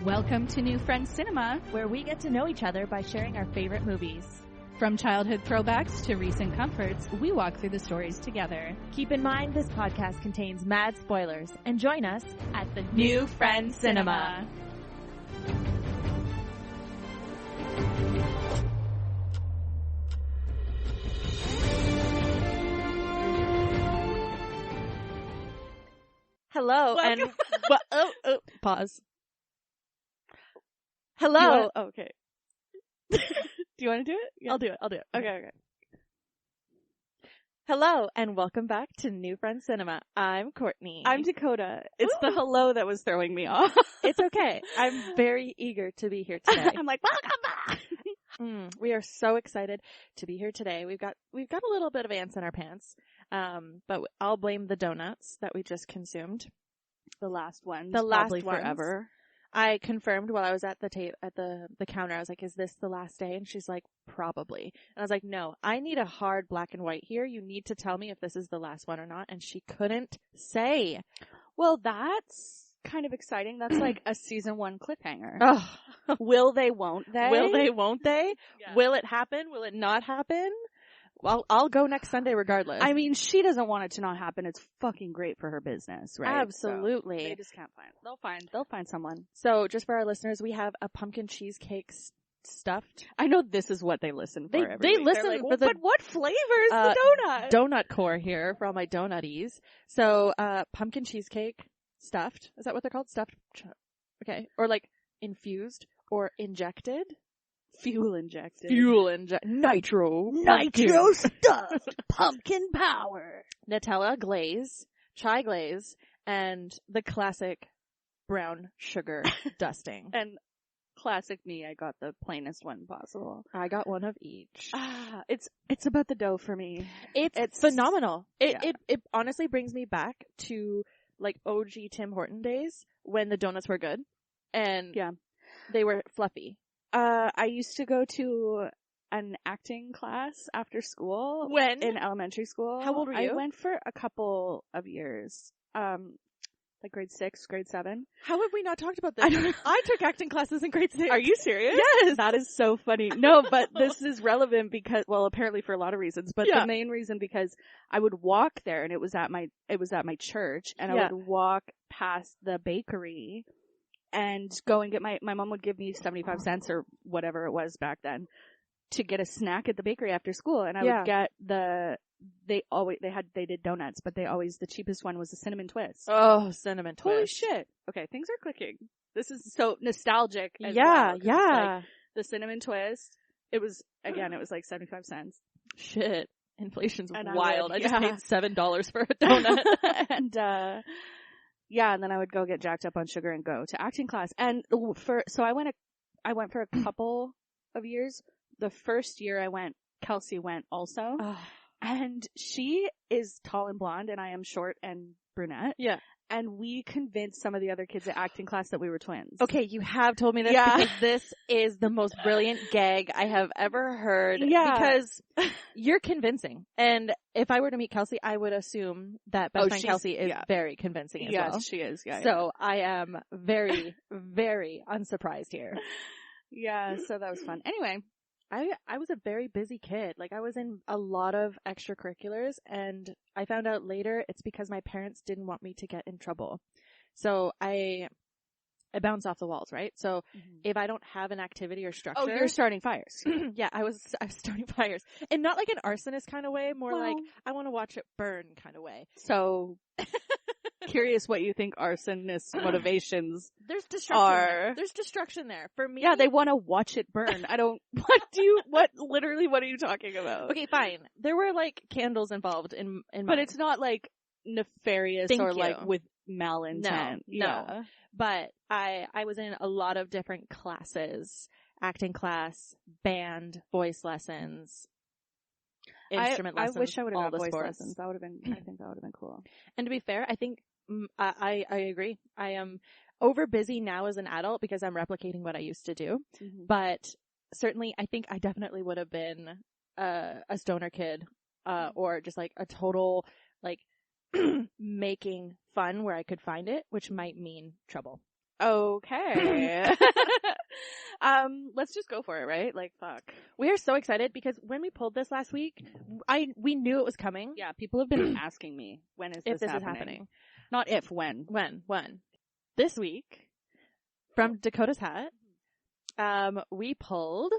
Welcome to New Friends Cinema, where we get to know each other by sharing our favorite movies. From childhood throwbacks to recent comforts, we walk through the stories together. Keep in mind this podcast contains mad spoilers, and join us at the New Friends Cinema. Hello, Welcome. and pause. Hello. Okay. Do you want to do it? Yeah. I'll do it. Okay. Hello, and welcome back to New Friends Cinema. I'm Courtney. I'm Dakota. It's the hello that was throwing me off. It's okay. I'm very eager to be here today. I'm like, welcome back. We are so excited to be here today. We've got a little bit of ants in our pants, but I'll blame the donuts that we just consumed. The last ones. Probably forever. I confirmed while I was at the counter. I was like, "Is this the last day?" And she's like, "Probably." And I was like, "No, I need a hard black and white here. You need to tell me if this is the last one or not." And she couldn't say. Well, that's kind of exciting. That's like a season 1 cliffhanger. Oh. Will they, won't they? Will they, won't they? Yeah. Will it happen? Will it not happen? Well, I'll go next Sunday regardless. I mean, she doesn't want it to not happen. It's fucking great for her business, right? Absolutely. So they just can't find it. They'll find someone. So just for our listeners, we have a pumpkin cheesecake stuffed. I know this is what they listen for. They listen like, for the but what flavor is the donut? Donut core here for all my donutties. So, pumpkin cheesecake stuffed. Is that what they're called? Stuffed? Okay. Or like infused or injected? Fuel injected. Nitro stuffed. Pumpkin power. Nutella glaze, chai glaze, and the classic brown sugar dusting. And classic me, I got the plainest one possible. I got one of each. It's about the dough for me. It's phenomenal. It honestly brings me back to like OG Tim Horton days when the donuts were good and they were fluffy. I used to go to an acting class after school. When? In elementary school. How old were you? I went for a couple of years. Like grade 6, grade 7. How have we not talked about this? I took acting classes in grade 6. Are you serious? Yes. That is so funny. No, but this is relevant because, well, apparently for a lot of reasons, but the main reason because I would walk there and it was at my church and I would walk past the bakery and go and get my mom would give me 75 cents or whatever it was back then to get a snack at the bakery after school. And I would get they did donuts, but the cheapest one was the cinnamon twist. Oh, cinnamon twist. Holy shit. Okay, things are clicking. This is so nostalgic as well. It's like the cinnamon twist. It was like 75 cents. Shit. Inflation's and wild. I just paid $7 for a donut. And, and then I would go get jacked up on sugar and go to acting class. And so I went for a couple of years. The first year I went, Kelsey went also. Oh. And she is tall and blonde and I am short and brunette. Yeah. And we convinced some of the other kids at acting class that we were twins. Okay, you have told me this because this is the most brilliant gag I have ever heard. Yeah. Because you're convincing. And if I were to meet Kelsey, I would assume that best friend Kelsey is very convincing as well. Yes, she is. Yeah. So I am very, very unsurprised here. Yeah, so that was fun. Anyway. I was a very busy kid. Like, I was in a lot of extracurriculars, and I found out later it's because my parents didn't want me to get in trouble. So I bounce off the walls, right? So if I don't have an activity or structure. Oh, you're starting fires. Yeah, I was starting fires. And not like an arsonist kind of way, more like I want to watch it burn kind of way. So curious what you think arsonist motivations There's destruction are. there. There's destruction there. For me. Yeah, they want to watch it burn. Literally what are you talking about? Okay, fine. There were like candles involved in But mine. it's not like nefarious Thank or you. like with malintent. No. But I was in a lot of different classes. Acting class, band, voice lessons, instrument lessons. I wish I would have had voice sports. lessons. I think that would have been cool. And to be fair, I think I agree. I am over busy now as an adult because I'm replicating what I used to do. Mm-hmm. But certainly, I think I definitely would have been a stoner kid, or just like a total like making fun where I could find it, which might mean trouble. Okay. Let's just go for it, right? Like, fuck. We are so excited because when we pulled this last week, we knew it was coming. Yeah, people have been asking me, when is if this is happening? Not if, when. When? This week, from Dakota's hat, we pulled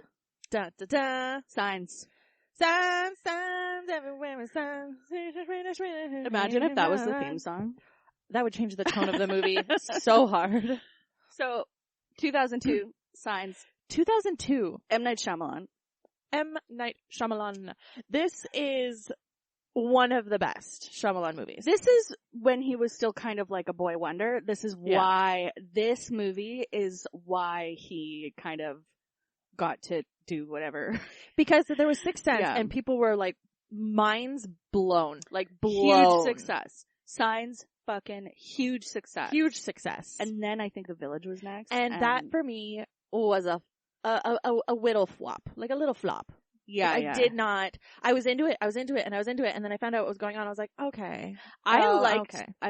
Signs. Signs everywhere with signs. Imagine if that was the theme song. That would change the tone of the movie so hard. So, 2002, Signs. 2002. M. Night Shyamalan. This is one of the best Shyamalan movies. This is when he was still kind of like a boy wonder. This is why this movie is why he kind of got to do whatever. Because there was Sixth Sense and people were like minds blown. Like blown. Huge success. Signs, fucking huge success. Huge success. And then I think The Village was next. And that for me was a little flop. Like a little flop. Yeah, like, I was into it, and then I found out what was going on. I was like, okay. I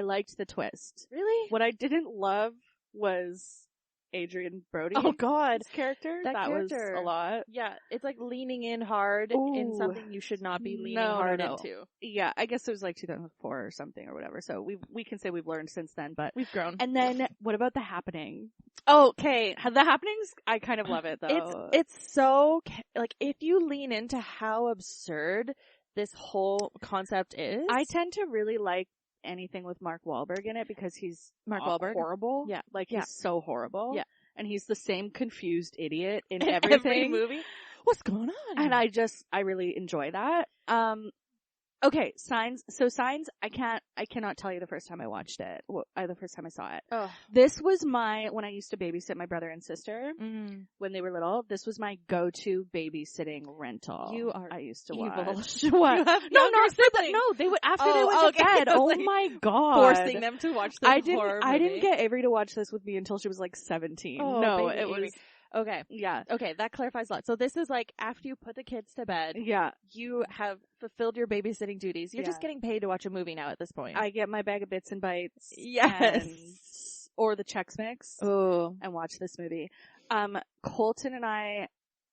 liked the twist. Really? What I didn't love was Adrian Brody. Oh God. Character. That character was a lot. Yeah. It's like leaning in hard in something you should not be leaning hard into. Yeah. I guess it was like 2004 or something or whatever. So we can say we've learned since then, but we've grown. And then what about The Happening? Okay. The Happenings, I kind of love it though. It's so, like, if you lean into how absurd this whole concept is. I tend to really like anything with Mark Wahlberg in it because he's horrible. Yeah. Like he's so horrible. Yeah. And he's the same confused idiot in everything. Every movie. What's going on? And I really enjoy that. Okay, Signs. So Signs, I cannot tell you the first time I watched it. The first time I saw it. Oh. This was when I used to babysit my brother and sister when they were little. This was my go-to babysitting rental. I used to watch. What? No, they would after they went to bed. Oh like my God. Forcing them to watch this horror movie. I didn't get Avery to watch this with me until she was like 17. Oh, no, baby it was Avery. Okay. Yeah. Okay, that clarifies a lot. So this is like after you put the kids to bed. Yeah. You have fulfilled your babysitting duties. You're just getting paid to watch a movie now at this point. I get my bag of bits and bites. Yes. Or the Chex Mix. Oh. And watch this movie. Colton and I,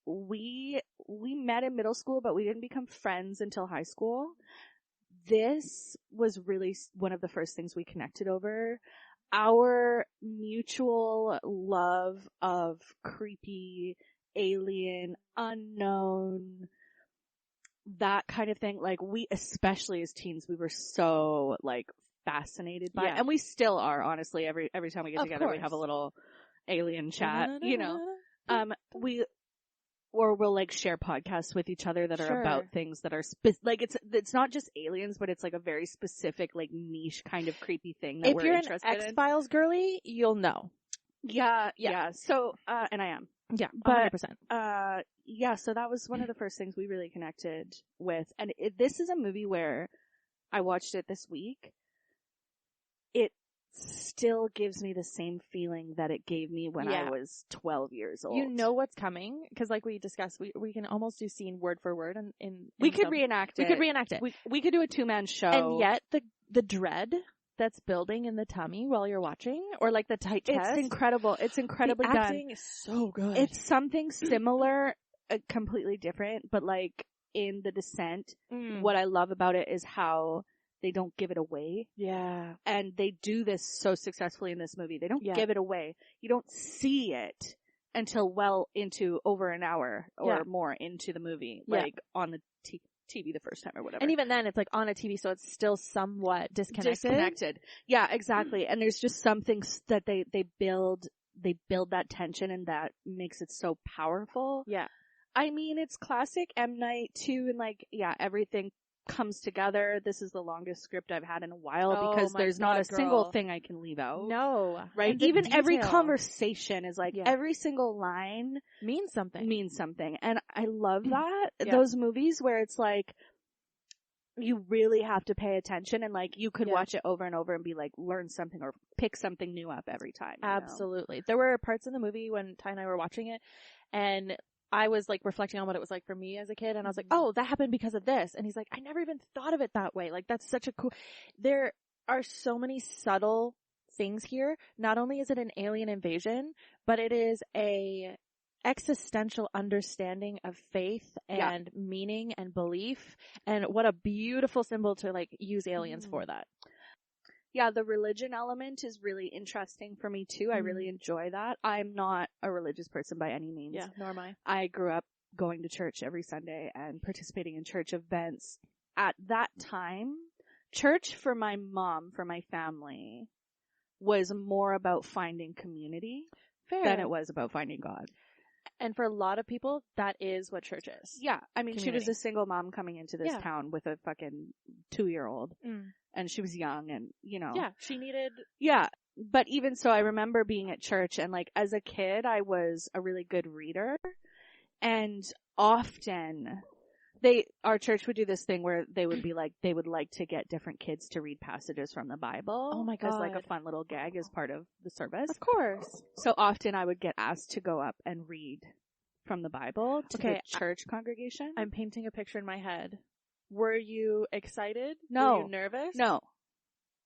we met in middle school, but we didn't become friends until high school. This was really one of the first things we connected over. Our mutual love of creepy, alien, unknown, that kind of thing. Like we, especially as teens, we were so like fascinated by it. And we still are, honestly. Every time we get together, we have a little alien chat, you know. We'll like share podcasts with each other that are about things that are like it's not just aliens, but it's like a very specific like niche kind of creepy thing that we're interested in. If you're an X-Files girly, you'll know. Yeah. So and I am. Yeah, but 100%. Yeah, so that was one of the first things we really connected with. And this is a movie where I watched it this week. It still gives me the same feeling that it gave me when I was 12 years old. You know what's coming, because like we discussed, we can almost do scene word for word we could reenact it. We could reenact it. We could do a 2-man show. And yet the dread that's building in the tummy while you're watching, or like the tight chest. It's incredible. It's incredibly the acting is so good. It's something similar, completely different, but like in The Descent, what I love about it is how they don't give it away. Yeah. And they do this so successfully in this movie. They don't give it away. You don't see it until well into over an hour or more into the movie, like on the TV the first time or whatever. And even then it's like on a TV, so it's still somewhat disconnected. Yeah, exactly. And there's just some things that they build that tension, and that makes it so powerful. Yeah. I mean, it's classic M. Night too, and like, everything comes together. This is the longest script I've had in a while because there's not a single thing I can leave out. No. Right? Even every conversation is like, every single line means something. And I love that. Those movies where it's like, you really have to pay attention, and like, you could watch it over and over and be like, learn something or pick something new up every time. Absolutely. There were parts in the movie when Ty and I were watching it, and I was like reflecting on what it was like for me as a kid, and I was like, oh, that happened because of this. And he's like, I never even thought of it that way. Like, that's such a cool, there are so many subtle things here. Not only is it an alien invasion, but it is a existential understanding of faith and meaning and belief. And what a beautiful symbol to like use aliens for that. Yeah, the religion element is really interesting for me too. I really enjoy that. I'm not a religious person by any means. Yeah, nor am I. I grew up going to church every Sunday and participating in church events. At that time, church for my mom, for my family, was more about finding community than it was about finding God. And for a lot of people, that is what church is. Yeah. I mean, community. She was a single mom coming into this town with a fucking 2-year-old. And she was young and, you know. Yeah, she needed. Yeah. But even so, I remember being at church and like as a kid, I was a really good reader. And often our church would do this thing where they would be like, they would like to get different kids to read passages from the Bible. Oh my God. As like a fun little gag as part of the service. Of course. So often I would get asked to go up and read from the Bible to the church congregation. I'm painting a picture in my head. Were you excited? No. Were you nervous? No.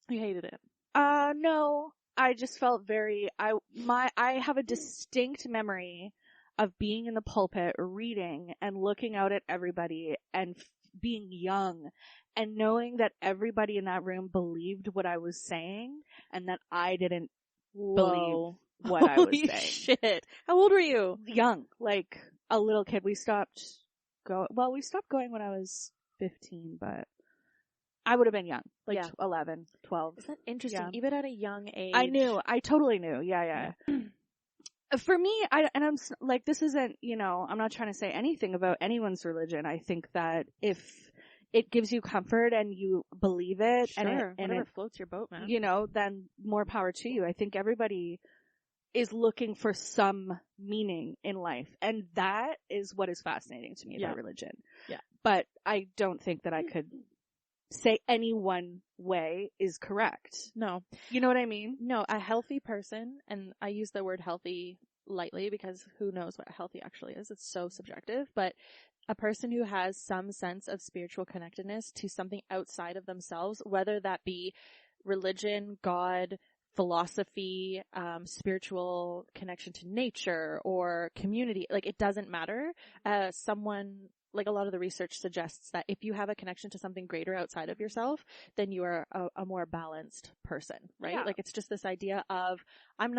You hated it? No. I just felt I have a distinct memory of being in the pulpit, reading and looking out at everybody and being young and knowing that everybody in that room believed what I was saying and that I didn't believe what I was saying. Shit. How old were you? Young. Like a little kid. We stopped going when I was 15, but I would have been young. Like 11, 12. Isn't that interesting? Yeah. Even at a young age. I totally knew. Yeah. For me, I'm like, this isn't, you know, I'm not trying to say anything about anyone's religion. I think that if it gives you comfort and you believe it, and whatever floats your boat, man, you know, then more power to you. I think everybody is looking for some meaning in life, and that is what is fascinating to me about religion. Yeah. But I don't think that I could say any one way is correct. No. You know what I mean? No, a healthy person, and I use the word healthy lightly because who knows what healthy actually is. It's so subjective, but a person who has some sense of spiritual connectedness to something outside of themselves, whether that be religion, God, philosophy, spiritual connection to nature or community, like it doesn't matter. Like a lot of the research suggests that if you have a connection to something greater outside of yourself, then you are a more balanced person, right? Yeah. Like it's just this idea of I am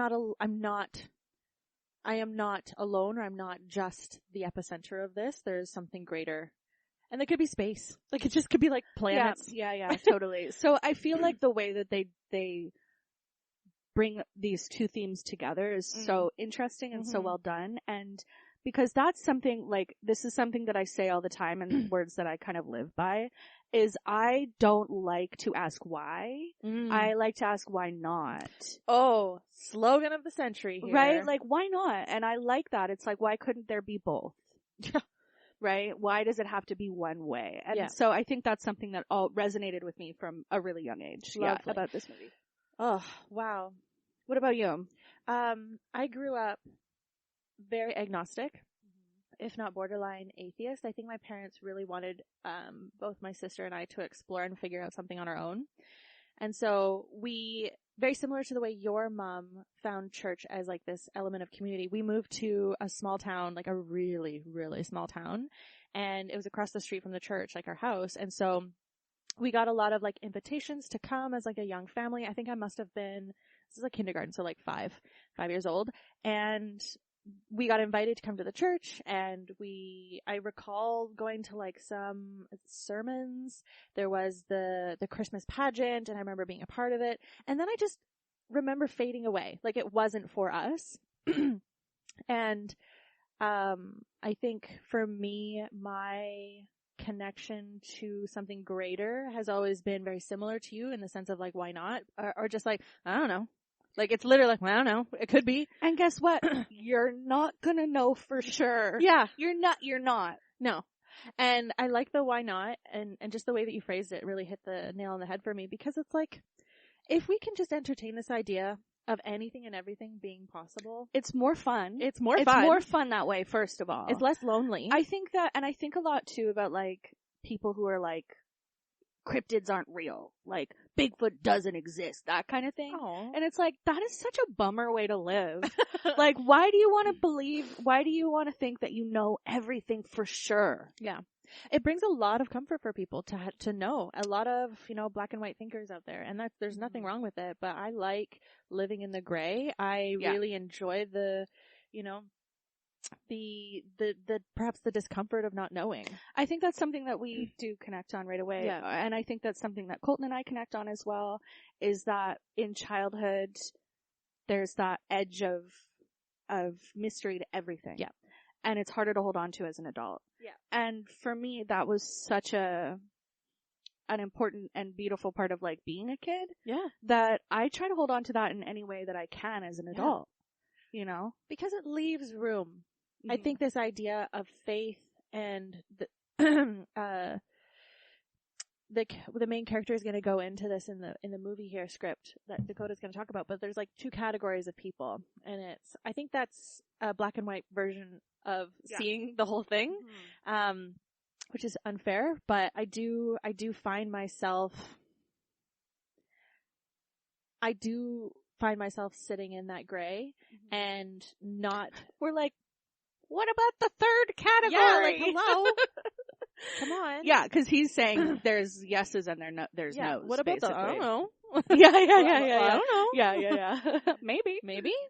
not alone, or I'm not just the epicenter of this. There's something greater. And there could be space. Like it just could be like planets. Yeah, totally. So I feel like the way that they bring these two themes together is so interesting and so well done. And because that's something, like, this is something that I say all the time and words that I kind of live by, is I don't like to ask why. I like to ask why not. Oh, slogan of the century here. Right? Like, why not? And I like that. It's like, why couldn't there be both? Right? Why does it have to be one way? And so I think that's something that all resonated with me from a really young age. Lovely. Yeah, about this movie. Oh, wow. What about you? I grew up very agnostic, if not borderline atheist. I think my parents really wanted both my sister and I to explore and figure out something on our own. And so we, very similar to the way your mom found church as like this element of community, we moved to a small town, like a really, really small town. And it was across the street from the church, like our house. And so we got a lot of like invitations to come as like a young family. I think I must have been, this is like kindergarten, so like 5 years old. And we got invited to come to the church, and I recall going to like some sermons. There was the Christmas pageant, and I remember being a part of it. And then I just remember fading away. Like it wasn't for us. And, I think for me, my connection to something greater has always been very similar to you in the sense of like, why not? Or just like, I don't know. Like, it's literally like, well, I don't know. It could be. And guess what? You're not gonna know for sure. Yeah. You're not. No. And I like the why not, and just the way that you phrased it really hit the nail on the head for me, because it's like, if we can just entertain this idea of anything and everything being possible, it's more fun. It's more fun that way, first of all. It's less lonely. I think that, and I think a lot too about like people who are like cryptids aren't real. Like, Bigfoot doesn't exist. That kind of thing. Aww. And it's like, that is such a bummer way to live. Like, why do you want to think that you know everything for sure? Yeah. It brings a lot of comfort for people to know. A lot of, black and white thinkers out there. And there's nothing wrong with it. But I like living in the gray. I really enjoy the perhaps the discomfort of not knowing. I think that's something that we do connect on right away. Yeah. And I think that's something that Colton and I connect on as well, is that in childhood, there's that edge of mystery to everything. Yeah. And it's harder to hold on to as an adult. Yeah. And for me, that was such an important and beautiful part of, like, being a kid. Yeah. That I try to hold on to that in any way that I can as an adult. Because it leaves room. Mm-hmm. I think this idea of faith and the main character is going to go into this in the movie here script that Dakota's going to talk about, but there's like two categories of people, and I think that's a black and white version of seeing the whole thing, which is unfair, but I do find myself sitting in that gray and not. We're like, what about the third category? Yeah, like, hello. Come on. Yeah, because he's saying there's yeses and there's no's. What about basically. I don't know. Yeah. I don't know. Yeah. Maybe.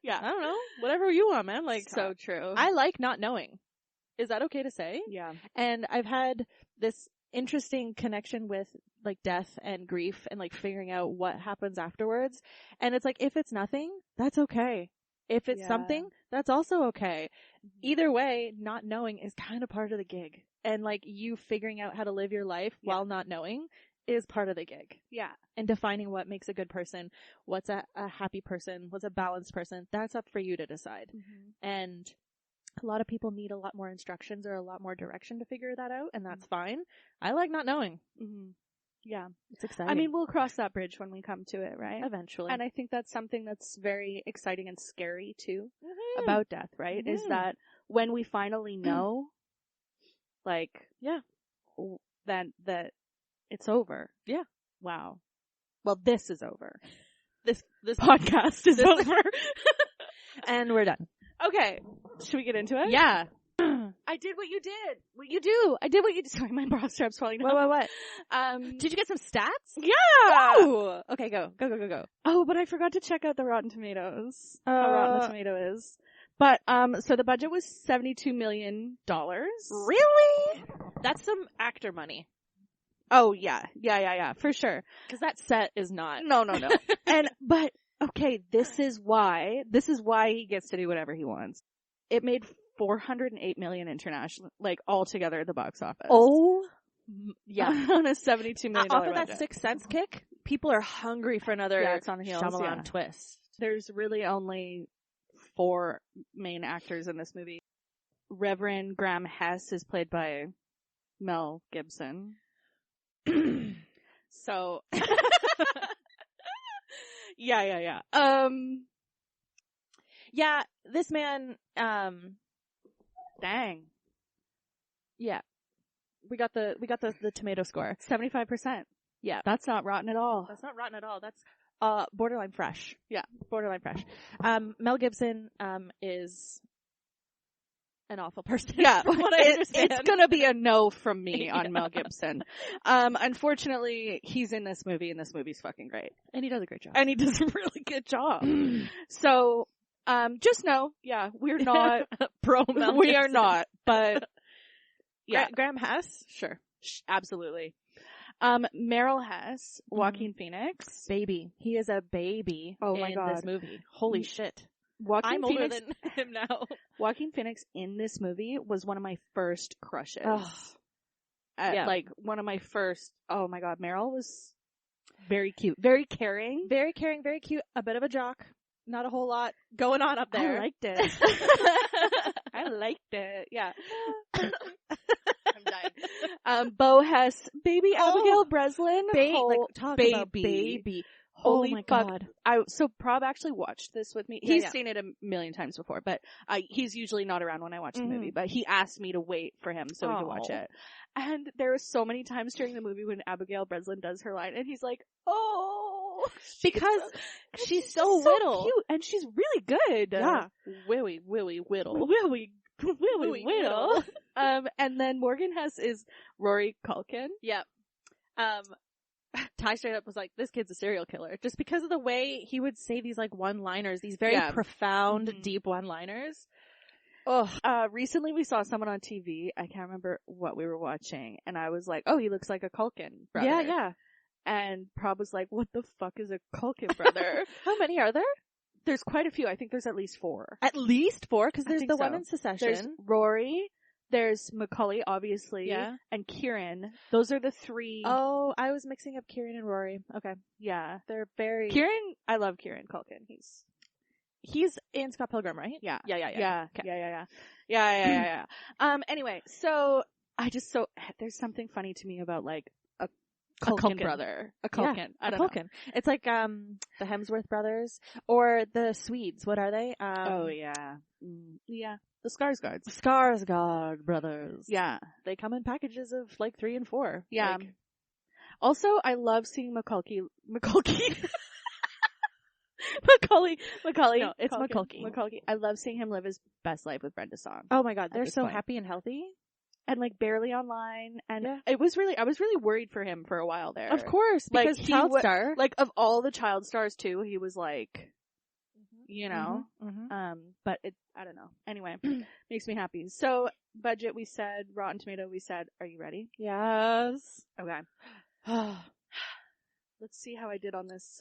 Yeah. I don't know. Whatever you want, man. Like, so true. I like not knowing. Is that okay to say? Yeah. And I've had this interesting connection with, like, death and grief and, like, figuring out what happens afterwards. And it's like, if it's nothing, that's okay. If it's something, that's also okay. Either way, not knowing is kind of part of the gig. And, like, you figuring out how to live your life while not knowing is part of the gig. Yeah. And defining what makes a good person, what's a happy person, what's a balanced person, that's up for you to decide. Mm-hmm. And a lot of people need a lot more instructions or a lot more direction to figure that out, and that's fine. I like not knowing. Mm-hmm. Yeah. It's exciting. I mean, we'll cross that bridge when we come to it, right? Eventually. And I think that's something that's very exciting and scary, too, about death, right? Is that when we finally know, like, then that it's over. Yeah. Wow. Well, this is over. This podcast is over. And we're done. Okay. Should we get into it? Yeah. I did what you did. What you do. I did what you did. Sorry, my bra strap's falling down. What? Did you get some stats? Yeah. Oh. Okay, go. Oh, but I forgot to check out the Rotten Tomatoes. How Rotten Tomato is. But, so the budget was $72 million. Really? That's some actor money. Oh, yeah, for sure. Because that set is not. No. But, okay, this is why he gets to do whatever he wants. It made $408 million international, like, all together at the box office. Oh, yeah. On a $72 million off of budget. that 6th Sense kick, people are hungry for another it's on the heels, Shyamalan twist. There's really only 4 main actors in this movie. Reverend Graham Hess is played by Mel Gibson. So, yeah. Yeah, this man, dang. Yeah. We got the tomato score. 75%. Yeah. That's not rotten at all. That's not rotten at all. That's, borderline fresh. Yeah. Borderline fresh. Mel Gibson, is an awful person. Yeah. What I understand. It's gonna be a no from me on Mel Gibson. Unfortunately, he's in this movie, and this movie's fucking great. And he does a great job. And he does a really good job. So, just know, we're not pro Mel We Gibson. are not, but yeah. Graham Hess? Sure. Absolutely. Meryl Hess, Joaquin Phoenix. Baby. He is a baby in this movie. Holy shit. I'm older than him now. Joaquin Phoenix in this movie was one of my first crushes. Like, one of my first, oh my god, Meryl was very cute. Very caring. Very caring, very cute. A bit of a jock. Not a whole lot going on up there. I liked it. I liked it. Yeah. I'm dying. Bo Hess, baby Abigail Breslin. Talk about baby. Holy my fuck. God. So Prob actually watched this with me. He's seen it a million times before, but he's usually not around when I watch the movie, but he asked me to wait for him so he could watch it. And there were so many times during the movie when Abigail Breslin does her line and he's like, oh, because she's so little. Cute and she's really good. Yeah. Willy Whittle. Willy Whittle. And then Morgan Hess is Rory Culkin. Yep. Ty straight up was like, this kid's a serial killer. Just because of the way he would say these like one-liners, these very profound, deep one-liners. Recently we saw someone on TV. I can't remember what we were watching. And I was like, oh, he looks like a Culkin brother. Yeah, yeah. And Prob was like, what the fuck is a Culkin brother? How many are there? There's quite a few. I think there's at least 4. At least 4? Because there's the one in Succession. There's Rory. There's Macaulay, obviously. Yeah. And Kieran. Those are the 3. Oh, I was mixing up Kieran and Rory. Okay. Yeah. They're very... I love Kieran Culkin. He's in Scott Pilgrim, right? Yeah. Yeah. Okay. Yeah. Anyway, so there's something funny to me about like a Culkin brother. A Culkin. Yeah, I don't know. Culkin. It's like, the Hemsworth brothers or the Swedes. What are they? Yeah. The Skarsgårds. Skarsgård brothers. Yeah. They come in packages of like 3 and 4. Yeah. Like... Also, I love seeing Macaulay. No, it's Macaulay. Macaulay. I love seeing him live his best life with Brenda Song. Oh my God. They're so happy and healthy. And like barely online. And I was really worried for him for a while there. Of course. Because like, child star. Like of all the child stars too, he was like, but I don't know. Anyway, makes me happy. So budget, we said, Rotten Tomato, we said, are you ready? Yes. Okay. Let's see how I did on this.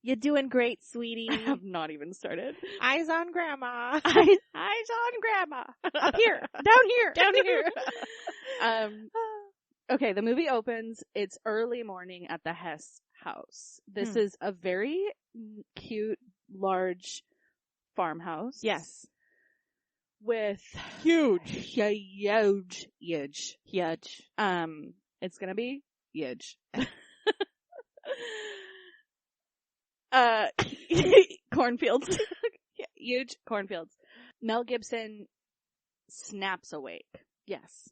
You're doing great, sweetie. I have not even started. Eyes on grandma. Eyes on grandma. Up here. Down here. Down here. Okay, the movie opens. It's early morning at the Hess house. This is a very cute, large farmhouse. Yes. With huge. It's gonna be huge. Cornfields. Huge cornfields. Mel Gibson snaps awake. Yes.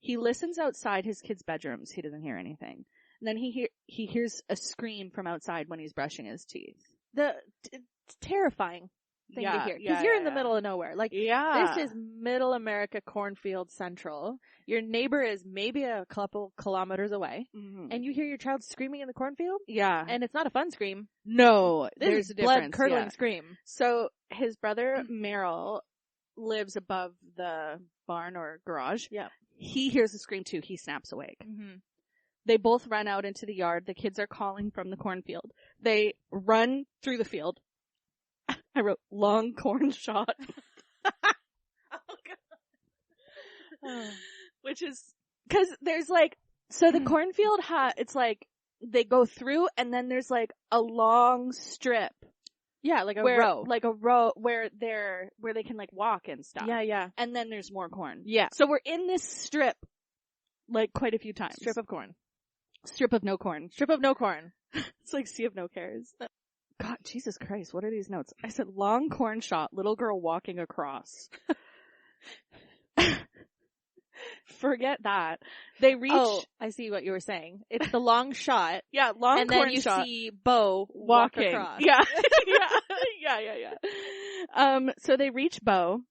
He listens outside his kids' bedrooms. He doesn't hear anything. And then he hears a scream from outside when he's brushing his teeth. It's terrifying thing to hear. Because you're in the middle of nowhere. Like, this is middle America, cornfield central. Your neighbor is maybe a couple kilometers away. Mm-hmm. And you hear your child screaming in the cornfield? Yeah. And it's not a fun scream. No. There's a difference. Blood-curdling scream. So, his brother, Merrill, lives above the barn or garage. Yeah. He hears the scream too. He snaps awake. Mm-hmm. They both run out into the yard. The kids are calling from the cornfield. They run through the field. I wrote long corn shot. Oh, God. Which is, cause there's like, so the cornfield it's like, they go through and then there's like a long strip. Yeah, like a row. Like a row where they can like walk and stuff. Yeah, yeah. And then there's more corn. Yeah. So we're in this strip like quite a few times. Strip of corn. Strip of no corn. Strip of no corn. It's like sea of no cares. God, Jesus Christ, what are these notes? I said long corn shot, little girl walking across. Forget that. They reach. Oh, I see what you were saying. It's the long shot. Yeah, long and corn then you shot. see Bo walking across. Yeah. Yeah. So they reach Bo.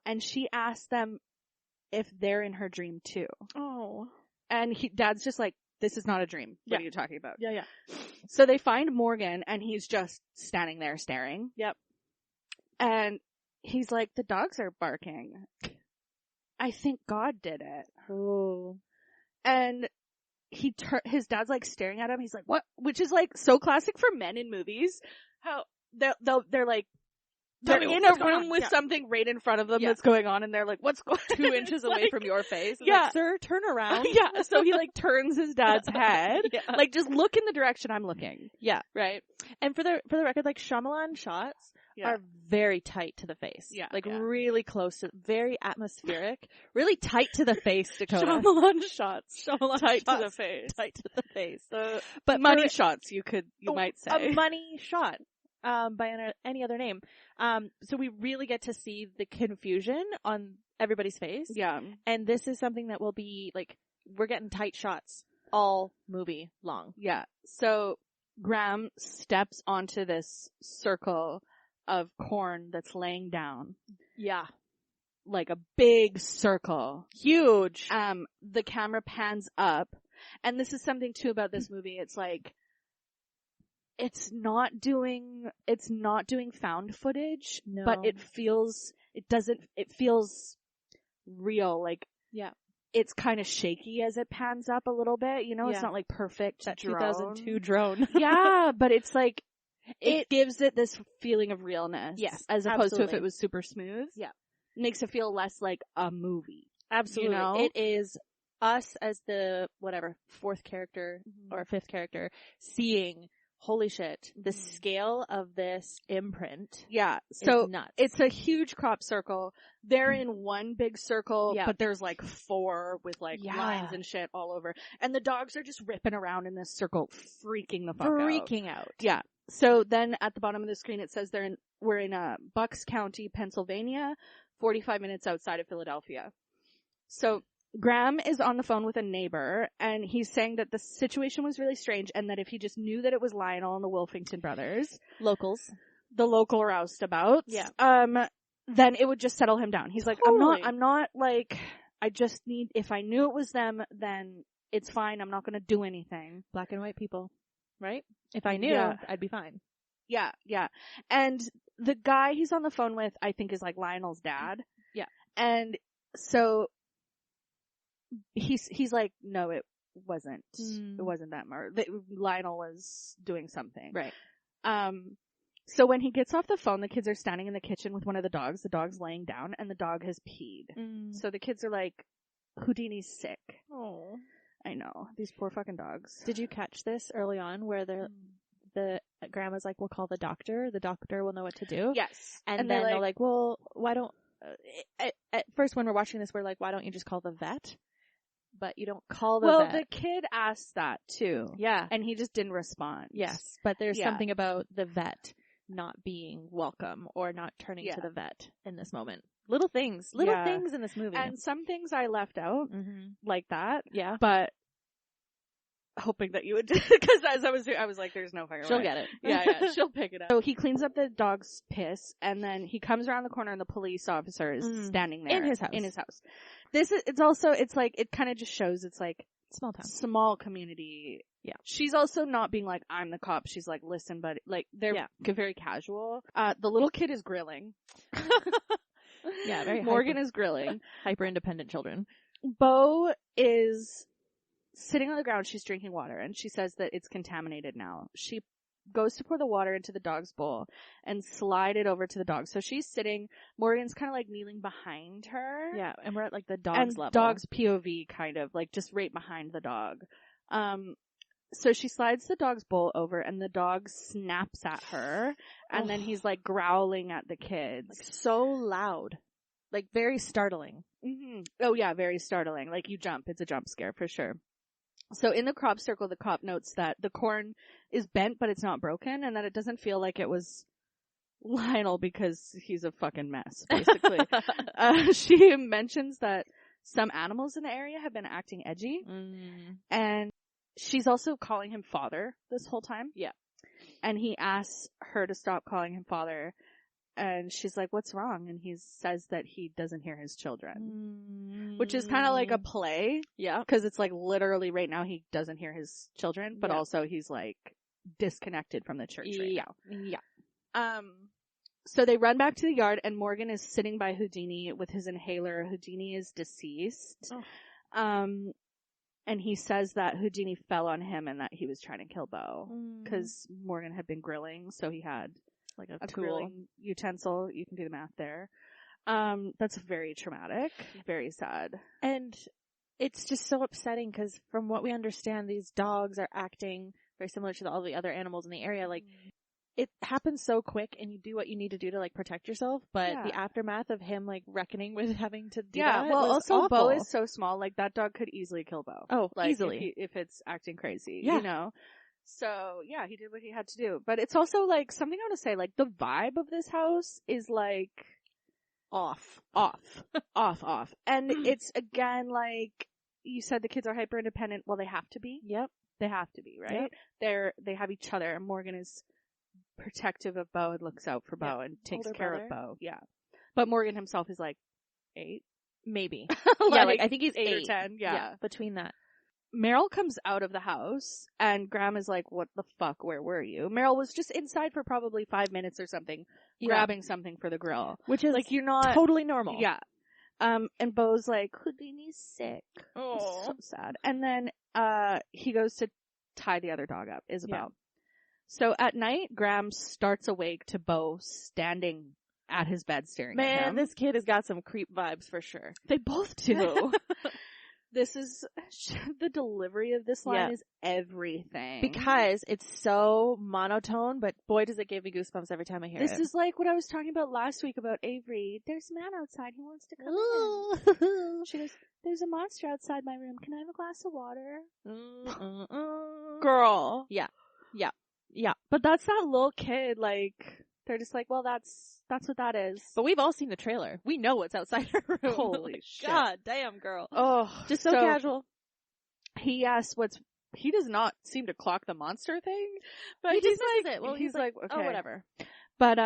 And she asks them if they're in her dream too. Oh. And Dad's just like, this is not a dream. What are you talking about? Yeah. So they find Morgan and he's just standing there staring. Yep. And he's like, the dogs are barking. I think God did it. Oh. And his dad's like staring at him. He's like, what? Which is like so classic for men in movies. How they're like, they're in a room with something right in front of them that's going on and they're like, what's going on? 2 inches away from your face. Yeah. Like, sir, turn around. Yeah. So he like turns his dad's head. Like just look in the direction I'm looking. Yeah. Right. And for the record, like Shyamalan shots are very tight to the face. Yeah. Like really close to, very atmospheric, really tight to the face, Dakota. Shyamalan shots. Tight to the face. Tight to the face. But money shots, you might say. A money shot, by any other name. So we really get to see the confusion on everybody's face. Yeah. And this is something that will be, like, we're getting tight shots all movie long. Yeah. So Graham steps onto this circle of corn that's laying down. Yeah. Like a big circle. Huge. The camera pans up. And this is something too about this movie. It's like, it's not doing found footage, no. but it feels real. Like, yeah. It's kind of shaky as it pans up a little bit, you know, yeah. It's not like perfect that drone. 2002 drone. Yeah, but it's like, it gives it this feeling of realness. Yes. As opposed absolutely. to if it was super smooth. Yeah. Makes it feel less like a movie. Absolutely. You know? It is us as the, fourth character or fifth character seeing, holy shit, the scale of this imprint. Yeah. So is nuts. It's a huge crop circle. They're in one big circle, but there's like 4 with like lines and shit all over. And the dogs are just ripping around in this circle, freaking the fuck out. Yeah. So then at the bottom of the screen it says we're in Bucks County, Pennsylvania, 45 minutes outside of Philadelphia. So Graham is on the phone with a neighbor, and he's saying that the situation was really strange, and that if he just knew that it was Lionel and the Wolfington brothers, the local roustabouts, then it would just settle him down. He's like, I'm not like, I just need, if I knew it was them, then it's fine. I'm not going to do anything. Black and white people, right? If I knew, I'd be fine. Yeah, yeah. And the guy he's on the phone with, I think, is like Lionel's dad. Yeah. And so he's like, no, it wasn't. It wasn't that Lionel was doing something. Right. So when he gets off the phone, the kids are standing in the kitchen with one of the dogs. The dog's laying down, and the dog has peed. So the kids are like, Houdini's sick. Oh. I know. These poor fucking dogs. Did you catch this early on where the grandma's like, we'll call the doctor. The doctor will know what to do. Yes. And then they're like, well, why don't, at first when we're watching this, we're like, why don't you just call the vet? But you don't call the vet. Well, the kid asked that too. Yeah. And he just didn't respond. Yes. But there's something about the vet not being welcome or not turning to the vet in this moment. Little things in this movie. And some things I left out like that. Yeah. But hoping that you would, because as I was like, there's no fucking She'll way. get it. Yeah, she'll pick it up. So he cleans up the dog's piss, and then he comes around the corner, and the police officer is standing there. In his house. It's like, it kind of just shows it's like, small town. Small community. Yeah. She's also not being like, I'm the cop. She's like, listen, but like, they're very casual. The little kid is grilling. Yeah, very Morgan is grilling. Hyper independent children. Bo is sitting on the ground. She's drinking water, and she says that it's contaminated now. She goes to pour the water into the dog's bowl and slide it over to the dog. So she's sitting, Morgan's kind of like kneeling behind her. Yeah, and we're at like the dog's level. Dog's POV kind of, like just right behind the dog. So she slides the dog's bowl over, and the dog snaps at her, and then he's like growling at the kids. Like, so loud. Like very startling. Mm-hmm. Oh yeah, very startling. Like you jump. It's a jump scare for sure. So in the crop circle, the cop notes that the corn is bent, but it's not broken, and that it doesn't feel like it was Lionel because he's a fucking mess, basically. She mentions that some animals in the area have been acting edgy, and she's also calling him father this whole time. Yeah. And he asks her to stop calling him father, and she's like, what's wrong? And he says that he doesn't hear his children, which is kind of like a play. Yeah. Because it's like literally right now he doesn't hear his children, but also he's like disconnected from the church right now. Yeah. So they run back to the yard, and Morgan is sitting by Houdini with his inhaler. Houdini is deceased. Oh. And he says that Houdini fell on him and that he was trying to kill Bo. Because Morgan had been grilling, so he had like a grilling utensil. You can do the math there. That's very traumatic. Very sad. And it's just so upsetting because from what we understand, these dogs are acting very similar to all the other animals in the area. Like, it happens so quick and you do what you need to do to like protect yourself, but the aftermath of him like reckoning with having to do that well, was also awful. Bo is so small, like that dog could easily kill Bo. Oh, like, easily. If it's acting crazy, you know? So, yeah, he did what he had to do. But it's also like, something I want to say, like, the vibe of this house is like, off. And it's, again, like, you said the kids are hyper independent. Well, they have to be. Yep. They have to be, right? Yep. They have each other. Morgan is protective of Bo and looks out for Bo and takes care of Bo. Yeah. But Morgan himself is like 8. Maybe. Like, I think he's 8 or 10. Yeah. Between that. Meryl comes out of the house and Graham is like, what the fuck? Where were you? Meryl was just inside for probably 5 minutes or something, grabbing something for the grill. Which is like, you're not totally normal. Yeah. And Bo's like, Houdini's sick. Oh. So sad. And then, he goes to tie the other dog up, Isabel. Yeah. So at night, Graham starts awake to Bo standing at his bed staring at him. Man, this kid has got some creep vibes for sure. They both do. This is, the delivery of this line is everything. Because it's so monotone, but boy does it give me goosebumps every time I hear it. This is like what I was talking about last week about Avery. There's a man outside who wants to come in. She goes, there's a monster outside my room. Can I have a glass of water? Girl. Yeah. But that's that little kid, like, they're just like, well, that's what that is. But we've all seen the trailer. We know what's outside her room. Holy shit. God damn, girl. Oh. Just so casual. He asks he does not seem to clock the monster thing, but he dismisses it. Well, he's like, okay. Oh, whatever. But,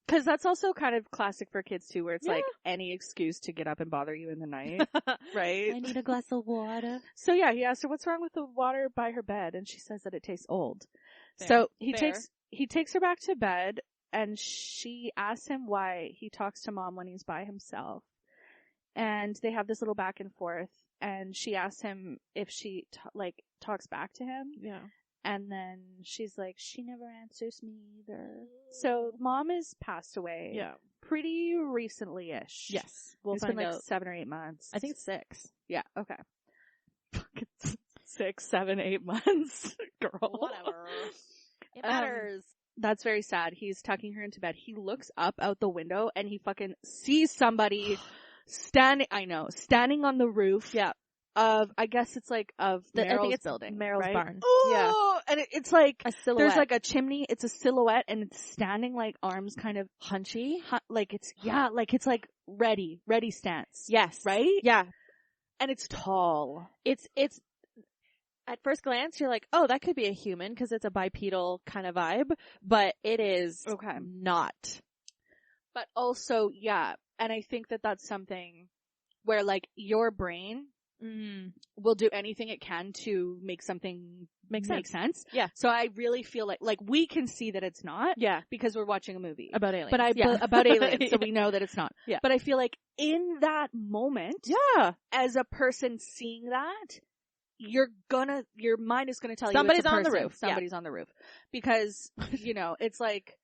cause that's also kind of classic for kids too, where it's like any excuse to get up and bother you in the night, right? I need a glass of water. So yeah, he asked her, what's wrong with the water by her bed? And she says that it tastes old. Fair. So he takes her back to bed, and she asks him why he talks to Mom when he's by himself. And they have this little back and forth, and she asks him if she talks back to him. Yeah. And then she's like, she never answers me either. So Mom has passed away. Yeah. Pretty recently-ish. Yes. It's been like 7 or 8 months. I think it's 6. Yeah. Okay. Fucking 6, 7, 8 months. Girl. Whatever. It matters. That's very sad. He's tucking her into bed. He looks up out the window and he fucking sees somebody standing on the roof. Yeah. Of, I guess it's like of Meryl's building. Meryl's right? barn. Oh, yeah. And it's like, a silhouette. There's like a chimney, it's a silhouette, and it's standing like arms kind of hunchy. Like it's like ready stance. Yes. Right? Yeah. And it's tall. It's, at first glance, you're like, oh, that could be a human because it's a bipedal kind of vibe, but it is not. But also, yeah, and I think that that's something where like your brain will do anything it can to make something make sense. Yeah. So I really feel like we can see that it's not. Yeah. Because we're watching a movie. About aliens. But about aliens, so we know that it's not. Yeah. But I feel like in that moment, as a person seeing that, your mind is gonna tell somebody's you it's a on person. the roof. Somebody's on the roof. Because, it's like,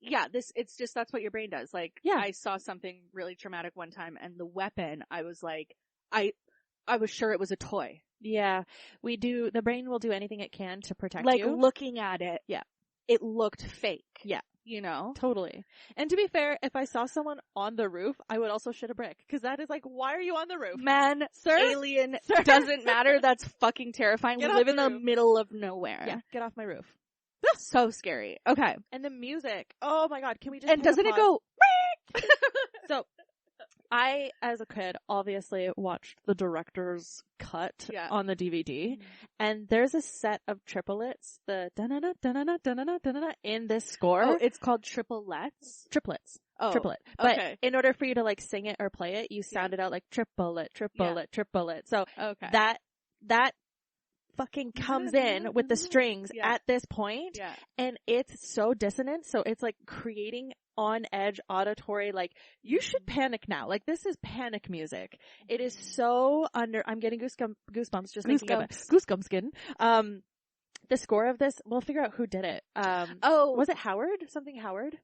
it's just, that's what your brain does. Like, I saw something really traumatic one time, and the weapon, I was like, I was sure it was a toy. Yeah. The brain will do anything it can to protect you. Like, looking at it. Yeah. It looked fake. Yeah. Totally. And to be fair, if I saw someone on the roof, I would also shit a brick. Cause that is like, why are you on the roof? Man, sir? Alien, doesn't matter. That's fucking terrifying. We live in the middle of nowhere. Yeah, get off my roof. So scary. Okay. And the music. Oh my god, can we just And doesn't it go So I, as a kid, obviously watched the director's cut on the DVD, and there's a set of triplets, the da-na-na, da-na-na, da-na-na, da-na-na, in this score. Oh, it's called triplets? Triplets. Oh. Triplet. But in order for you to like sing it or play it, you sound it out like triplet, triplet, triplet. So that fucking comes in with the strings at this point, and it's so dissonant, so it's like creating on edge auditory, like, you should panic now. Like, this is panic music. It is so I'm getting goosebumps just thinking about goosebumps skin. The score of this, we'll figure out who did it. Was it Howard? Something Howard?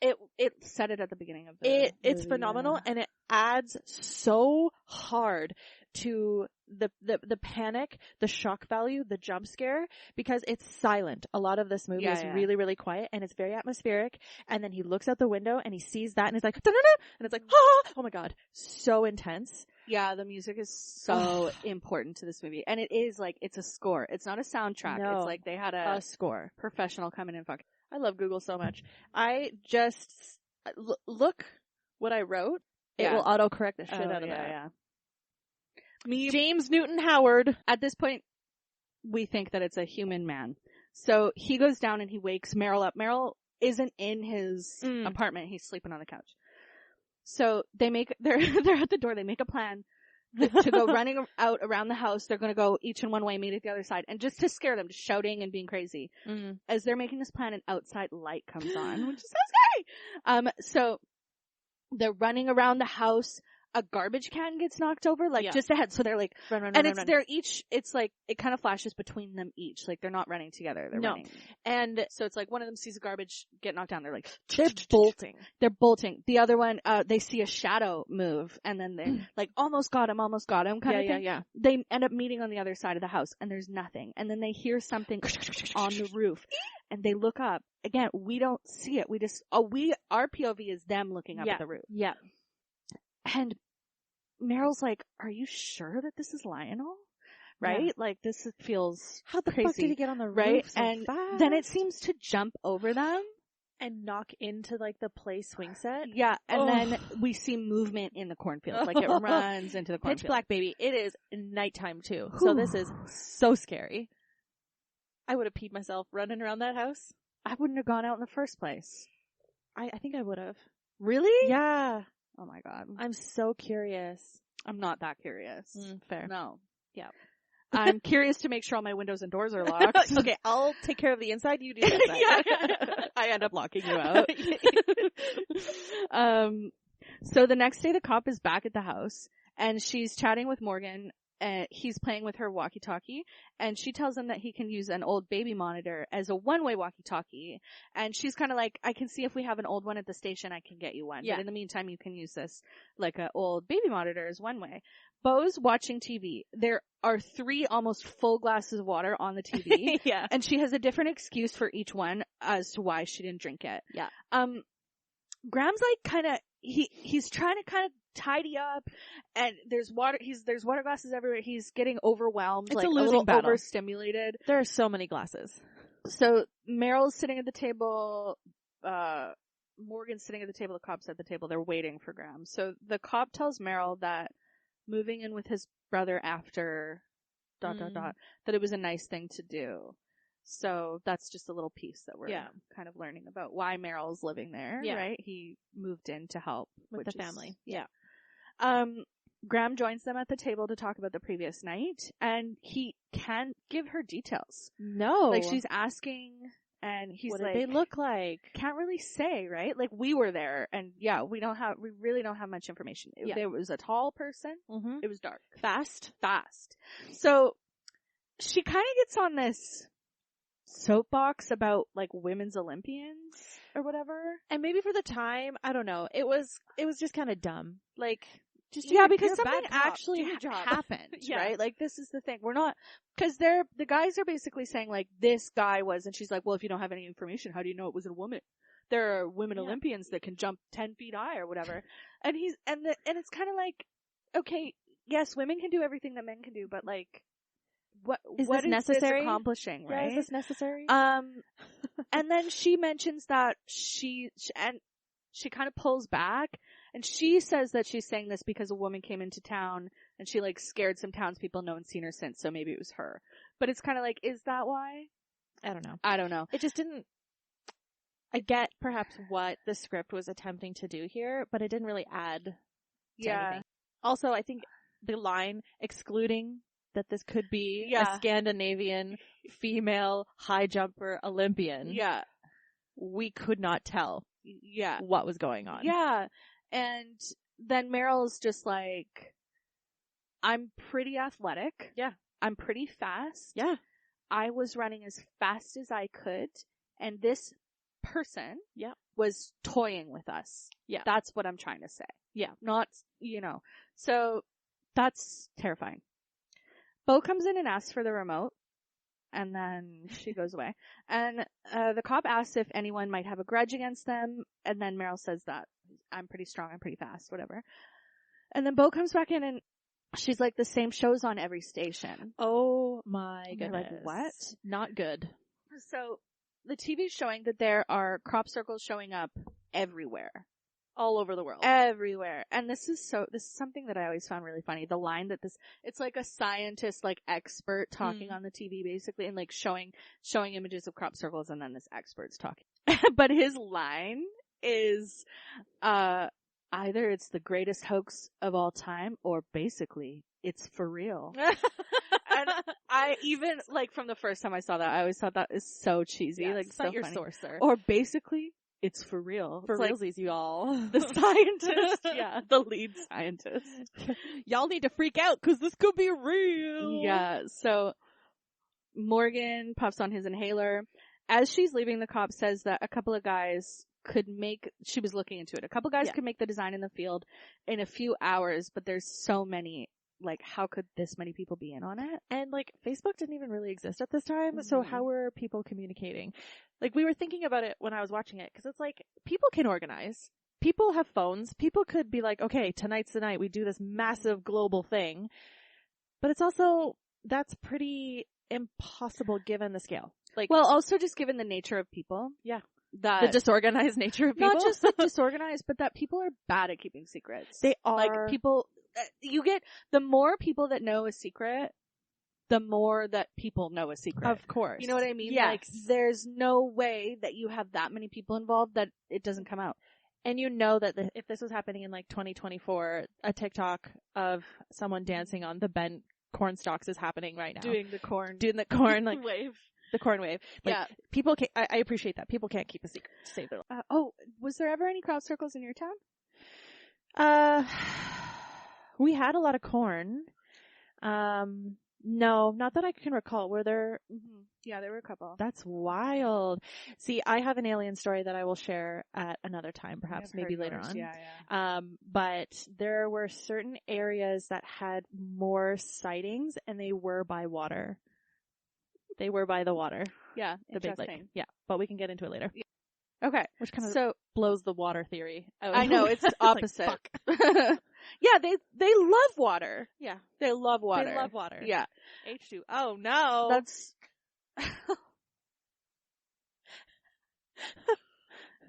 It said it at the beginning of the it's phenomenal, and it adds so hard to the panic, the shock value, the jump scare, because it's silent. A lot of this movie is really, really quiet, and it's very atmospheric. And then he looks out the window and he sees that and he's like, da-da-da! And it's like, ah! Oh my God. So intense. Yeah, the music is so important to this movie. And it is like, it's a score. It's not a soundtrack. No, it's like they had a score professional come in and fuck. I love Google so much. I just look what I wrote. It will autocorrect the shit out of that. Yeah. James Newton Howard. At this point, we think that it's a human man. So he goes down and he wakes Meryl up. Meryl isn't in his apartment. He's sleeping on the couch. So they're at the door. They make a plan to go running out around the house. They're going to go each in one way, meet at the other side. And just to scare them, just shouting and being crazy. As they're making this plan, an outside light comes on, which is so scary. So they're running around the house. A garbage can gets knocked over, just ahead. So they're like, run. They're each, it's like, it kind of flashes between them each. Like they're not running together. They're running. And so it's like one of them sees a garbage get knocked down. They're like, they're bolting. They're bolting. The other one, they see a shadow move and then they're like, almost got him kind of thing. Yeah. They end up meeting on the other side of the house and there's nothing. And then they hear something on the roof and they look up. Again, we don't see it. We just, our POV is them looking up at the roof. Yeah. And Meryl's like, are you sure that this is Lionel? Right? Yeah. Like, this feels How the crazy. fuck did he get on the roof right? so and fast? Then it seems to jump over them. And knock into, like, the play swing set? Yeah, and then we see movement in the cornfield. Like, it runs into the cornfield. Pitch black, baby. It is nighttime, too. So this is so scary. I would have peed myself running around that house. I wouldn't have gone out in the first place. I think I would have. Really? Yeah. Oh my God. I'm so curious. I'm not that curious. Fair. No. Yeah. I'm curious to make sure all my windows and doors are locked. Okay, I'll take care of the inside, you do the inside. I end up locking you out. So the next day the cop is back at the house and she's chatting with Morgan. He's playing with her walkie-talkie and she tells him that he can use an old baby monitor as a one-way walkie-talkie. And she's kind of like, I can see if we have an old one at the station, I can get you one. Yeah. But in the meantime, you can use this like an old baby monitor as one way. Bo's watching TV. There are 3 almost full glasses of water on the TV. Yeah. And she has a different excuse for each one as to why she didn't drink it. Yeah. Graham's like he's trying to kind of tidy up and there's water glasses everywhere. He's getting overwhelmed. It's like a losing little battle. Overstimulated. There are so many glasses. So Meryl's sitting at the table, Morgan's sitting at the table, the cop's at the table, they're waiting for Graham. So the cop tells Meryl that moving in with his brother after ... that it was a nice thing to do. So that's just a little piece that we're kind of learning about why Meryl's living there, right? He moved in to help with the family. Yeah. Graham joins them at the table to talk about the previous night, and he can't give her details. No. Like, she's asking, and he's what like... What did they look like? Can't really say, right? Like, we were there, and we really don't have much information. Yeah. There was a tall person. Mm-hmm. It was dark. Fast. So, she kind of gets on this soapbox about like women's Olympians or whatever. And maybe for the time, I don't know. It was just kind of dumb. Like, just because something actually happened, right? Like, this is the thing. We're not, cause the guys are basically saying like, this guy was, and she's like, well, if you don't have any information, how do you know it was a woman? There are women Olympians that can jump 10 feet high or whatever. And and it's kind of like, okay, yes, women can do everything that men can do, but like, what is necessary? This accomplishing, right? Yeah, is this necessary? And then she mentions that she kind of pulls back, and she says that she's saying this because a woman came into town and she like scared some townspeople. No one's seen her since, so maybe it was her. But it's kind of like, is that why? I don't know. It just didn't. I get perhaps what the script was attempting to do here, but it didn't really add to anything. Also, I think the line excluding that this could be a Scandinavian female high jumper Olympian. Yeah. We could not tell what was going on. Yeah. And then Meryl's just like, I'm pretty athletic. Yeah. I'm pretty fast. Yeah. I was running as fast as I could, and this person was toying with us. Yeah. That's what I'm trying to say. Yeah. Not, so That's terrifying. Bo comes in and asks for the remote, and then she goes away. And the cop asks if anyone might have a grudge against them, and then Meryl says that I'm pretty strong, I'm pretty fast, whatever. And then Bo comes back in and she's like, the same show's on every station. Oh my goodness. Like, what? Not good. So the TV's showing that there are crop circles showing up everywhere. All over the world. Everywhere. And this is something that I always found really funny. The line that it's like a scientist, like expert talking on the TV basically and like showing images of crop circles and then this expert's talking. But his line is, either it's the greatest hoax of all time or basically it's for real. And I even, like, from the first time I saw that, I always thought that is so cheesy. Yeah, like, it's so not your funny. source, sir. Or basically, it's for real. For it's realsies, you all. The scientist, yeah, the lead scientist. Y'all need to freak out because this could be real. Yeah, so Morgan puffs on his inhaler. As she's leaving, the cop says that a couple of guys she was looking into it. A couple guys could make the design in the field in a few hours, but there's so many. Like, how could this many people be in on it? And, like, Facebook didn't even really exist at this time, so how were people communicating? Like, we were thinking about it when I was watching it, because it's like, people can organize. People have phones. People could be like, okay, tonight's the night. We do this massive global thing. But it's also, that's pretty impossible given the scale. Like, well, also just given the nature of people. Yeah. The disorganized nature of people. Not just the disorganized, but that people are bad at keeping secrets. They are. Like, people, the more people that know a secret, the more that people know a secret. Of course. You know what I mean? Yes. Like, there's no way that you have that many people involved that it doesn't come out. And you know that if this was happening in, like, 2024, a TikTok of someone dancing on the bent corn stalks is happening right now. Doing the corn, like, wave. The corn wave. Like, yeah. People can't, I appreciate that. People can't keep a secret to save their life. Was there ever any crop circles in your town? We had a lot of corn. No, not that I can recall. Were there? Mm-hmm. Yeah, there were a couple. That's wild. See, I have an alien story that I will share at another time, perhaps maybe later on. Yeah. But there were certain areas that had more sightings and they were by water. They were by the water. Yeah, the big lake. Yeah, but we can get into it later. Yeah. Okay. Which kind of blows the water theory out. I know, it's opposite. Like, yeah, they love water. Yeah. They love water. They love water. Yeah. H2. Oh no. That's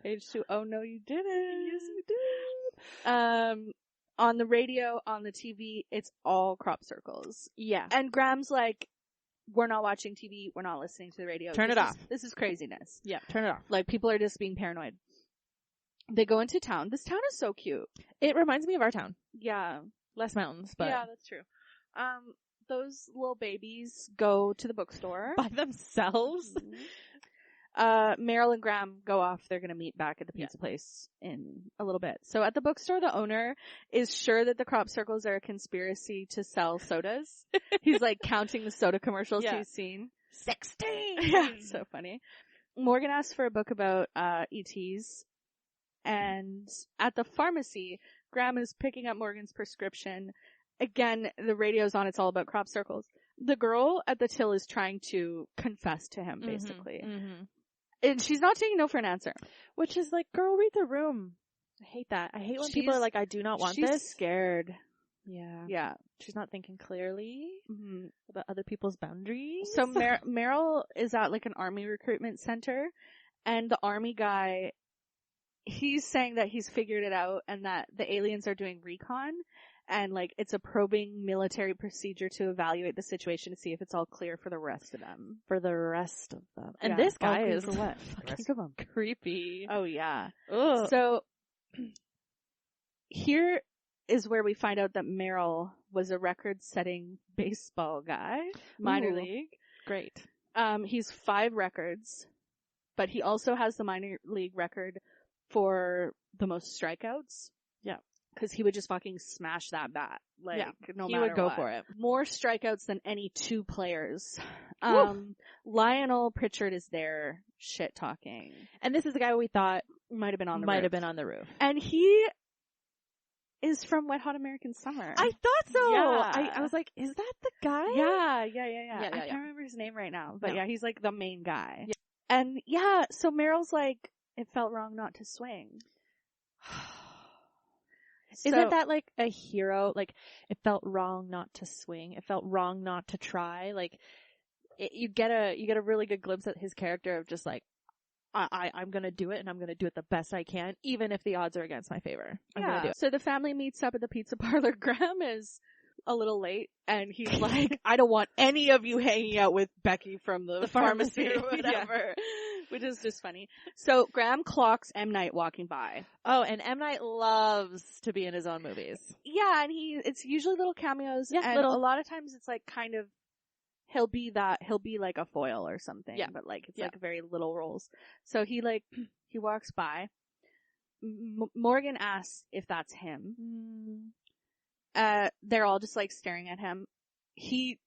H2. Oh no, you didn't. Yes, you did. On the radio, on the TV, it's all crop circles. Yeah. And Graham's like, we're not watching TV. We're not listening to the radio. Turn it off. This is craziness. Yeah, turn it off. Like, people are just being paranoid. They go into town. This town is so cute. It reminds me of our town. Yeah. Less mountains, but. Yeah, that's true. Those little babies go to the bookstore. By themselves? Mm-hmm. Meryl and Graham go off. They're going to meet back at the pizza place in a little bit. So at the bookstore, the owner is sure that the crop circles are a conspiracy to sell sodas. He's like counting the soda commercials he's seen. 16! Yeah, so funny. Morgan asks for a book about ETs. And at the pharmacy, Graham is picking up Morgan's prescription. Again, the radio's on. It's all about crop circles. The girl at the till is trying to confess to him, basically. Mm-hmm. And she's not taking no for an answer. Which is like, girl, read the room. I hate that. I hate when people are like, I do not want this. She's scared. Yeah. Yeah. She's not thinking clearly about other people's boundaries. So Meryl is at like an army recruitment center, and the army guy, he's saying that he's figured it out and that the aliens are doing recon. And, like, it's a probing military procedure to evaluate the situation to see if it's all clear for the rest of them. And this guy is what? Fucking creepy. Oh, yeah. Ugh. So, here is where we find out that Meryl was a record-setting baseball guy. Minor league. Great. He's 5 records, but he also has the minor league record for the most strikeouts. Yeah. Because he would just fucking smash that bat. Like, no matter what. He would go for it. More strikeouts than any 2 players. Lionel Pritchard is there shit talking. And this is the guy we thought might have been on the roof. roof. And he is from Wet Hot American Summer. I thought so. Yeah. I was like, is that the guy? Yeah. I can't remember his name right now, but yeah, he's like the main guy. Yeah. And yeah, so Meryl's like, it felt wrong not to swing. Isn't that like a hero? Like, it felt wrong not to swing. It felt wrong not to try. Like, you get a really good glimpse at his character of just like, I'm gonna do it, and I'm gonna do it the best I can, even if the odds are against my favor. I'm gonna do it. So the family meets up at the pizza parlor. Graham is a little late, and he's like, I don't want any of you hanging out with Becky from the pharmacy or whatever. Which is just funny. So Graham clocks M. Night walking by. Oh, and M. Night loves to be in his own movies. Yeah, and it's usually little cameos, and a lot of times it's like kind of, he'll be like a foil or something, but like it's like very little roles. So he walks by. Morgan asks if that's him. They're all just like staring at him. He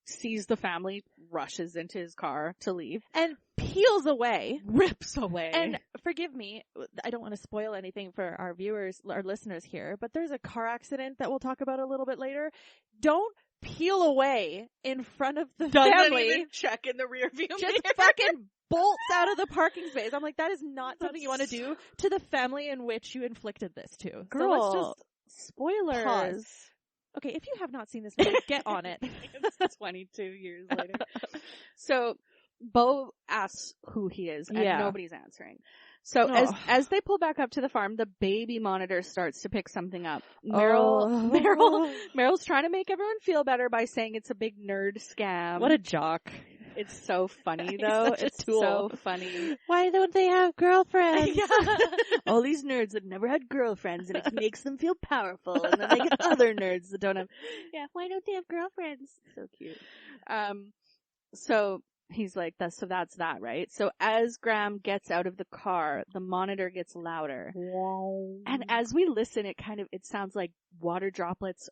sees the family, rushes into his car to leave, and peels away, rips away. And forgive me, I don't want to spoil anything for our viewers, our listeners here, but there's a car accident that we'll talk about a little bit later. Don't peel away in front of the family. Even check in the rear view mirror. Just fucking bolts out of the parking space. I'm like, that is not something you want to do to the family in which you inflicted this to. Girl, so let's just spoilers. Pause. Okay, if you have not seen this movie, get on it. It's 22 years later. So Bo asks who he is, and nobody's answering. So as they pull back up to the farm, the baby monitor starts to pick something up. Meryl's trying to make everyone feel better by saying it's a big nerd scam. What a jock. It's so funny though. It's so funny. Why don't they have girlfriends? All these nerds that never had girlfriends, and it makes them feel powerful, and then they get other nerds that don't have. Yeah, why don't they have girlfriends? So cute. So he's like, that's that, right? So as Graham gets out of the car, the monitor gets louder. Wow. And as we listen, it sounds like water droplets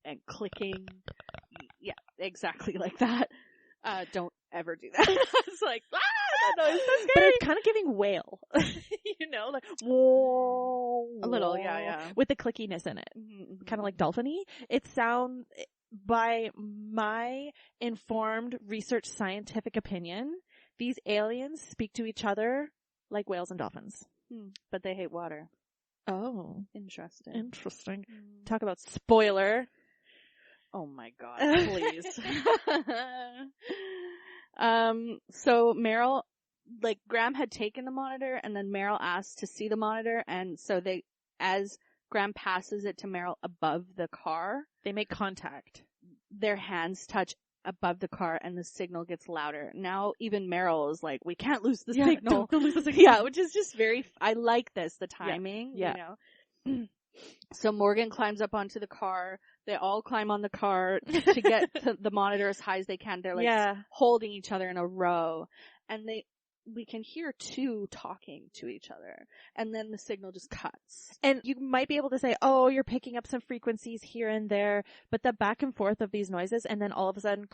and clicking. Yeah, exactly like that. Don't ever do that. It's like, that noise is so scary. But it's kind of giving whale. You know, like, whoa. A little, yeah. With the clickiness in it. Mm-hmm. Kind of like dolphin-y. It sounds, by my informed research scientific opinion, these aliens speak to each other like whales and dolphins. But they hate water. Oh. Interesting. Talk about spoiler. Oh my god, please. So Meryl, like, Graham had taken the monitor, and then Meryl asked to see the monitor, and so as Graham passes it to Meryl above the car, they make contact. Their hands touch above the car, and the signal gets louder. Now even Meryl is like, we can't lose the signal. Don't lose the signal. Yeah, which is just I like this, the timing, you know. So Morgan climbs up onto the car. They all climb on the car to get to the monitor as high as they can. They're like holding each other in a row, and we can hear two talking to each other, and then the signal just cuts. And you might be able to say, oh, you're picking up some frequencies here and there, but the back and forth of these noises, and then all of a sudden,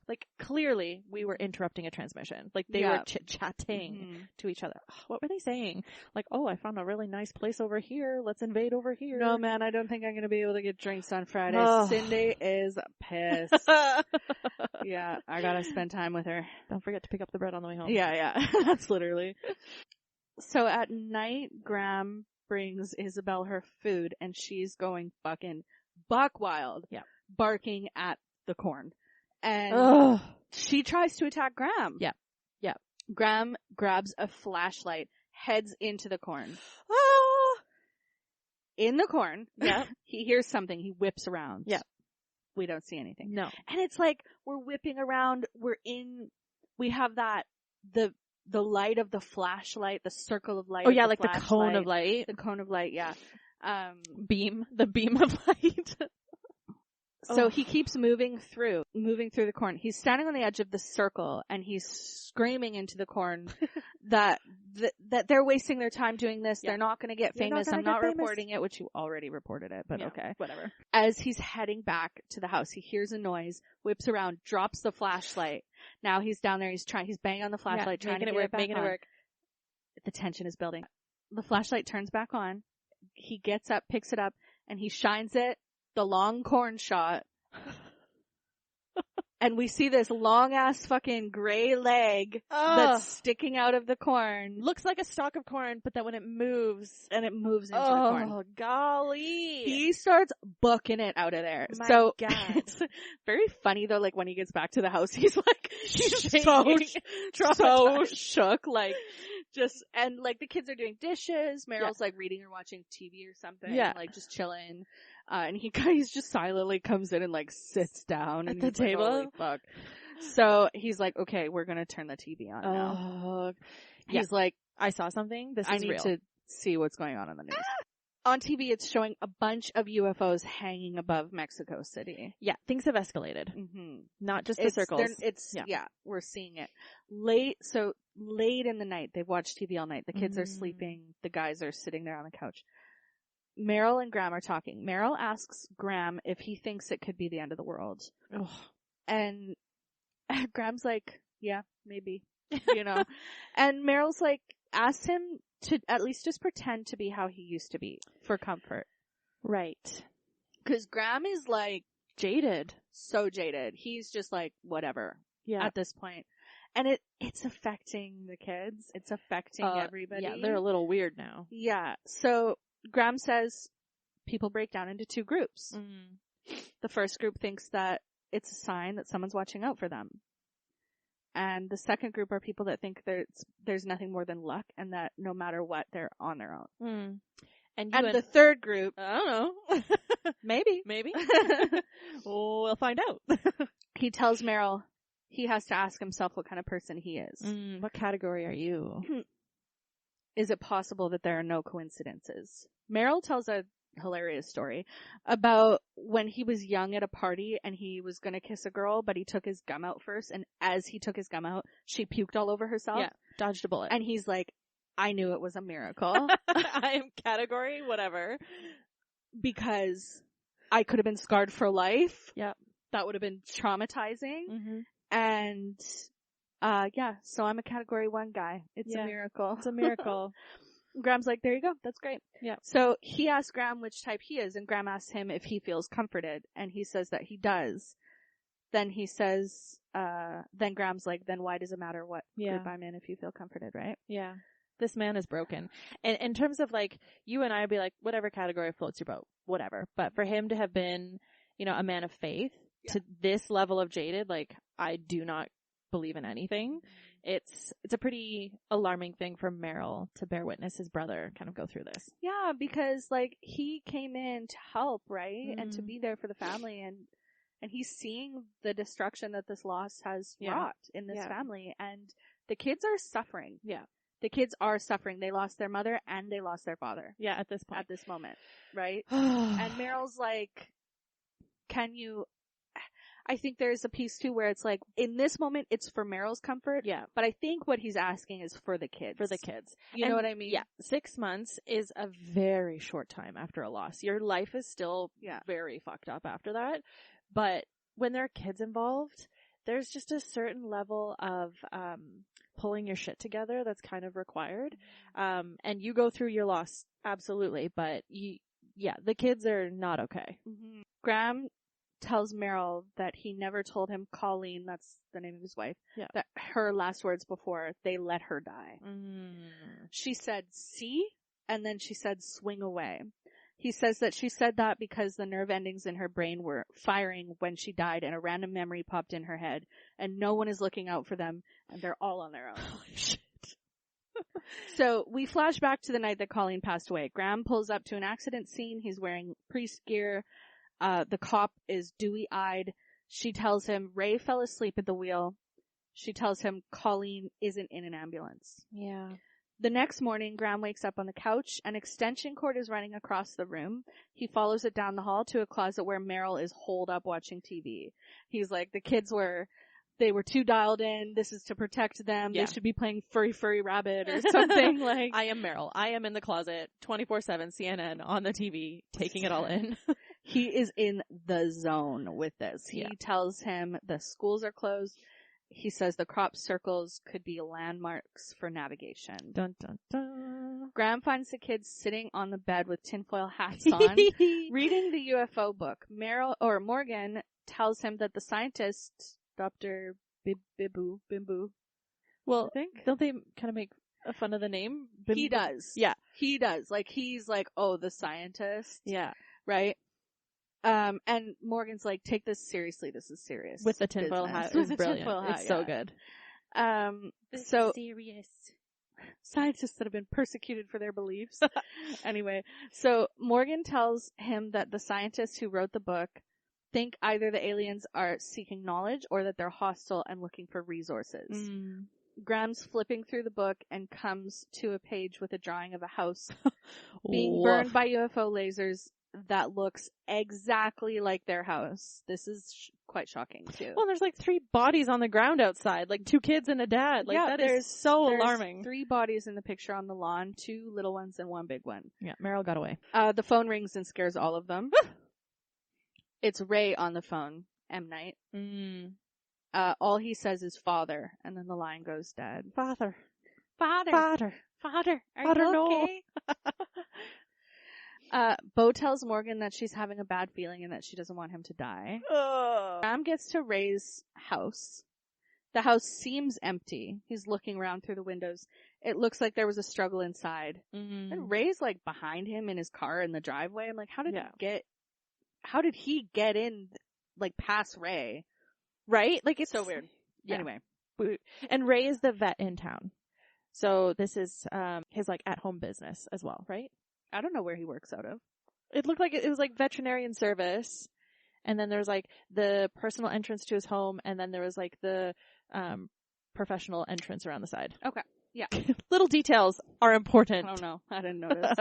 like, clearly we were interrupting a transmission. Like, they were chit-chatting to each other. What were they saying? Like, oh, I found a really nice place over here. Let's invade over here. No, man, I don't think I'm going to be able to get drinks on Friday. Cindy is pissed. Yeah, I got to spend time with her. Don't forget to pick up the bread on the way home. Yeah. That's literally. So at night, Graham brings Isabel her food, and she's going fucking buck wild. Yeah. Barking at the corn. And she tries to attack Graham. Yeah. Graham grabs a flashlight, heads into the corn. In the corn. Yeah. He hears something. He whips around. Yeah. We don't see anything. No. And it's like, we're whipping around. We have the light of the flashlight, the circle of light. Oh yeah, like the cone of light. The cone of light, yeah. The beam of light. So he keeps moving through the corn. He's standing on the edge of the circle, and he's screaming into the corn that they're wasting their time doing this. They're not going to get famous. I'm not reporting it, which you already reported it, but okay. Whatever. As he's heading back to the house, he hears a noise, whips around, drops the flashlight. Now he's down there, he's banging on the flashlight, trying to get it back on. Making it work. The tension is building. The flashlight turns back on. He gets up, picks it up, and he shines it, the long corn shot, and we see this long-ass fucking gray leg that's sticking out of the corn. Looks like a stalk of corn, but then when it moves... And it moves into the corn. Oh, golly. He starts booking it out of there. My so God. It's very funny, though, like, when he gets back to the house, he's like, he's so shook, like, just, and, like, the kids are doing dishes. Meryl's, like, reading or watching TV or something. Yeah. Like, just chilling. And he's just silently comes in and, like, sits down. At and the table? Like, holy fuck. So he's like, okay, we're gonna turn the TV on now. He's like, I saw something. This is I need real. to see what's going on in the news. On TV, it's showing a bunch of UFOs hanging above Mexico City. Yeah, things have escalated. Mm-hmm. Not just the circles. We're seeing it. Late in the night, they've watched TV all night. The kids are sleeping. The guys are sitting there on the couch. Meryl and Graham are talking. Meryl asks Graham if he thinks it could be the end of the world. Ugh. And Graham's like, yeah, maybe, and Meryl's like, ask him to at least just pretend to be how he used to be for comfort. Right. Cause Graham is like jaded. So jaded. He's just like, whatever. Yeah. At this point. And it's affecting the kids. It's affecting everybody. Yeah, they're a little weird now. Yeah. So Graham says people break down into two groups. The first group thinks that it's a sign that someone's watching out for them. And the second group are people that think there's nothing more than luck and that no matter what, they're on their own. And the third group, I don't know. maybe. We'll find out. He tells Meryl he has to ask himself what kind of person he is. What category are you? Is it possible that there are no coincidences? Meryl tells a hilarious story about when he was young at a party and he was going to kiss a girl, but he took his gum out first, and as he took his gum out, she puked all over herself. Yeah, dodged a bullet. And he's like, I knew it was a miracle. I am category whatever. Because I could have been scarred for life. Yeah. That would have been traumatizing. And so I'm a category 1 guy. It's a miracle. It's a miracle. Graham's like, there you go. That's great. Yeah. So he asks Graham which type he is, and Graham asks him if he feels comforted, and he says that he does. Then he says, then Graham's like, then why does it matter what group I'm in if you feel comforted, right? Yeah. This man is broken. And in terms of like, you and I would be like, whatever category floats your boat, whatever. But for him to have been, a man of faith to this level of jaded, like, I do not believe in anything. It's a pretty alarming thing for Meryl to bear witness his brother kind of go through this. Yeah, because like he came in to help, right? And to be there for the family, and he's seeing the destruction that this loss has wrought in this family, and the kids are suffering. Yeah. The kids are suffering. They lost their mother and they lost their father. Yeah, at this point. At this moment, right? And Meryl's like, I think there's a piece too where it's like, in this moment, it's for Meryl's comfort. Yeah. But I think what he's asking is for the kids. For the kids. You know what I mean? Yeah. 6 months is a very short time after a loss. Your life is still very fucked up after that. But when there are kids involved, there's just a certain level of, pulling your shit together that's kind of required. And you go through your loss, absolutely. But the kids are not okay. Graham tells Meryl that he never told him Colleen, that's the name of his wife, that her last words before they let her die. She said, see? And then she said, swing away. He says that she said that because the nerve endings in her brain were firing when she died and a random memory popped in her head and no one is looking out for them and they're all on their own. Holy shit. So we flash back to the night that Colleen passed away. Graham pulls up to an accident scene. He's wearing priest gear. The cop is dewy-eyed. She tells him Ray fell asleep at the wheel. She tells him Colleen isn't in an ambulance. Yeah. The next morning, Graham wakes up on the couch. An extension cord is running across the room. He follows it down the hall to a closet where Meryl is holed up watching TV. He's like, the kids were too dialed in. This is to protect them. Yeah. They should be playing Furry Rabbit or something like. I am Meryl. I am in the closet 24/7 CNN on the TV, taking it all in. He is in the zone with this. He tells him the schools are closed. he says the crop circles could be landmarks for navigation. Dun, dun, dun. Graham finds the kids sitting on the bed with tinfoil hats on, reading the UFO book. Morgan tells him that the scientist, Dr. Bimbu. Well, don't they kind of make fun of the name? He does. Yeah. He does. Like, he's like, oh, the scientist. Yeah. Right? And Morgan's like, take this seriously. This is serious. With the tinfoil hat. It was brilliant. It's so good. This is serious. Scientists that have been persecuted for their beliefs. Anyway, so Morgan tells him that the scientists who wrote the book think either the aliens are seeking knowledge or that they're hostile and looking for resources. Graham's flipping through the book and comes to a page with a drawing of a house being burned by UFO lasers that looks exactly like their house. This is quite shocking too. Well, there's like 3 bodies on the ground outside, like 2 kids and a dad. Like, that is so alarming. 3 bodies in the picture on the lawn, 2 little ones and 1 big one. Yeah, Meryl got away. The phone rings and scares all of them. It's Ray on the phone, M. Night. All he says is father, and then the line goes dead. Father. Are you okay? Bo tells Morgan that she's having a bad feeling and that she doesn't want him to die. Graham gets to Ray's house. The house seems empty. He's looking around through the windows. It looks like there was a struggle inside. And Ray's like behind him in his car in the driveway. I'm like, how did he get in, like, past Ray? Right? Like, it's so weird. Yeah. Anyway. And Ray is the vet in town. So this is his, like, at-home business as well, right? I don't know where he works out of. It looked like it was like veterinarian service. And then there was like the personal entrance to his home. And then there was like the professional entrance around the side. Okay. Yeah. Little details are important. I don't know. I didn't notice.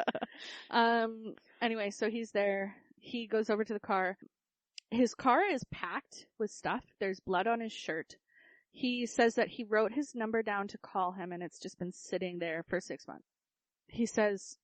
Anyway, so he's there. He goes over to the car. His car is packed with stuff. There's blood on his shirt. He says that he wrote his number down to call him and it's just been sitting there for 6 months. He says,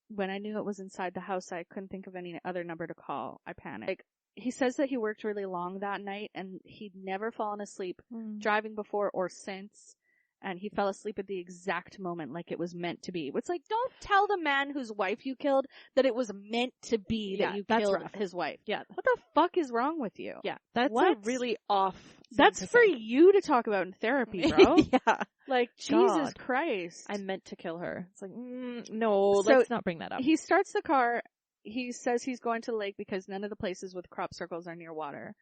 when I knew it was inside the house, I couldn't think of any other number to call. I panicked. Like, he says that he worked really long that night and he'd never fallen asleep driving before or since. And he fell asleep at the exact moment, like it was meant to be. It's like, don't tell the man whose wife you killed that it was meant to be that you killed his wife. Yeah. What the fuck is wrong with you? Yeah. That's a really off. That's for you to talk about in therapy, bro. Yeah. Like, Jesus Christ. I meant to kill her. It's like, no, let's not bring that up. He starts the car. He says he's going to the lake because none of the places with crop circles are near water.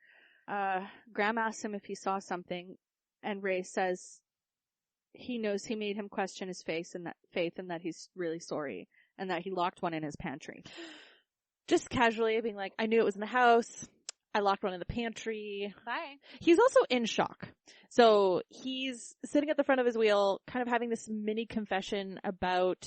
Graham asks him if he saw something, and Ray says he knows he made him question his faith and that he's really sorry, and that he locked one in his pantry. Just casually being like, I knew it was in the house. I locked one in the pantry. Bye. He's also in shock. So he's sitting at the front of his wheel, kind of having this mini confession about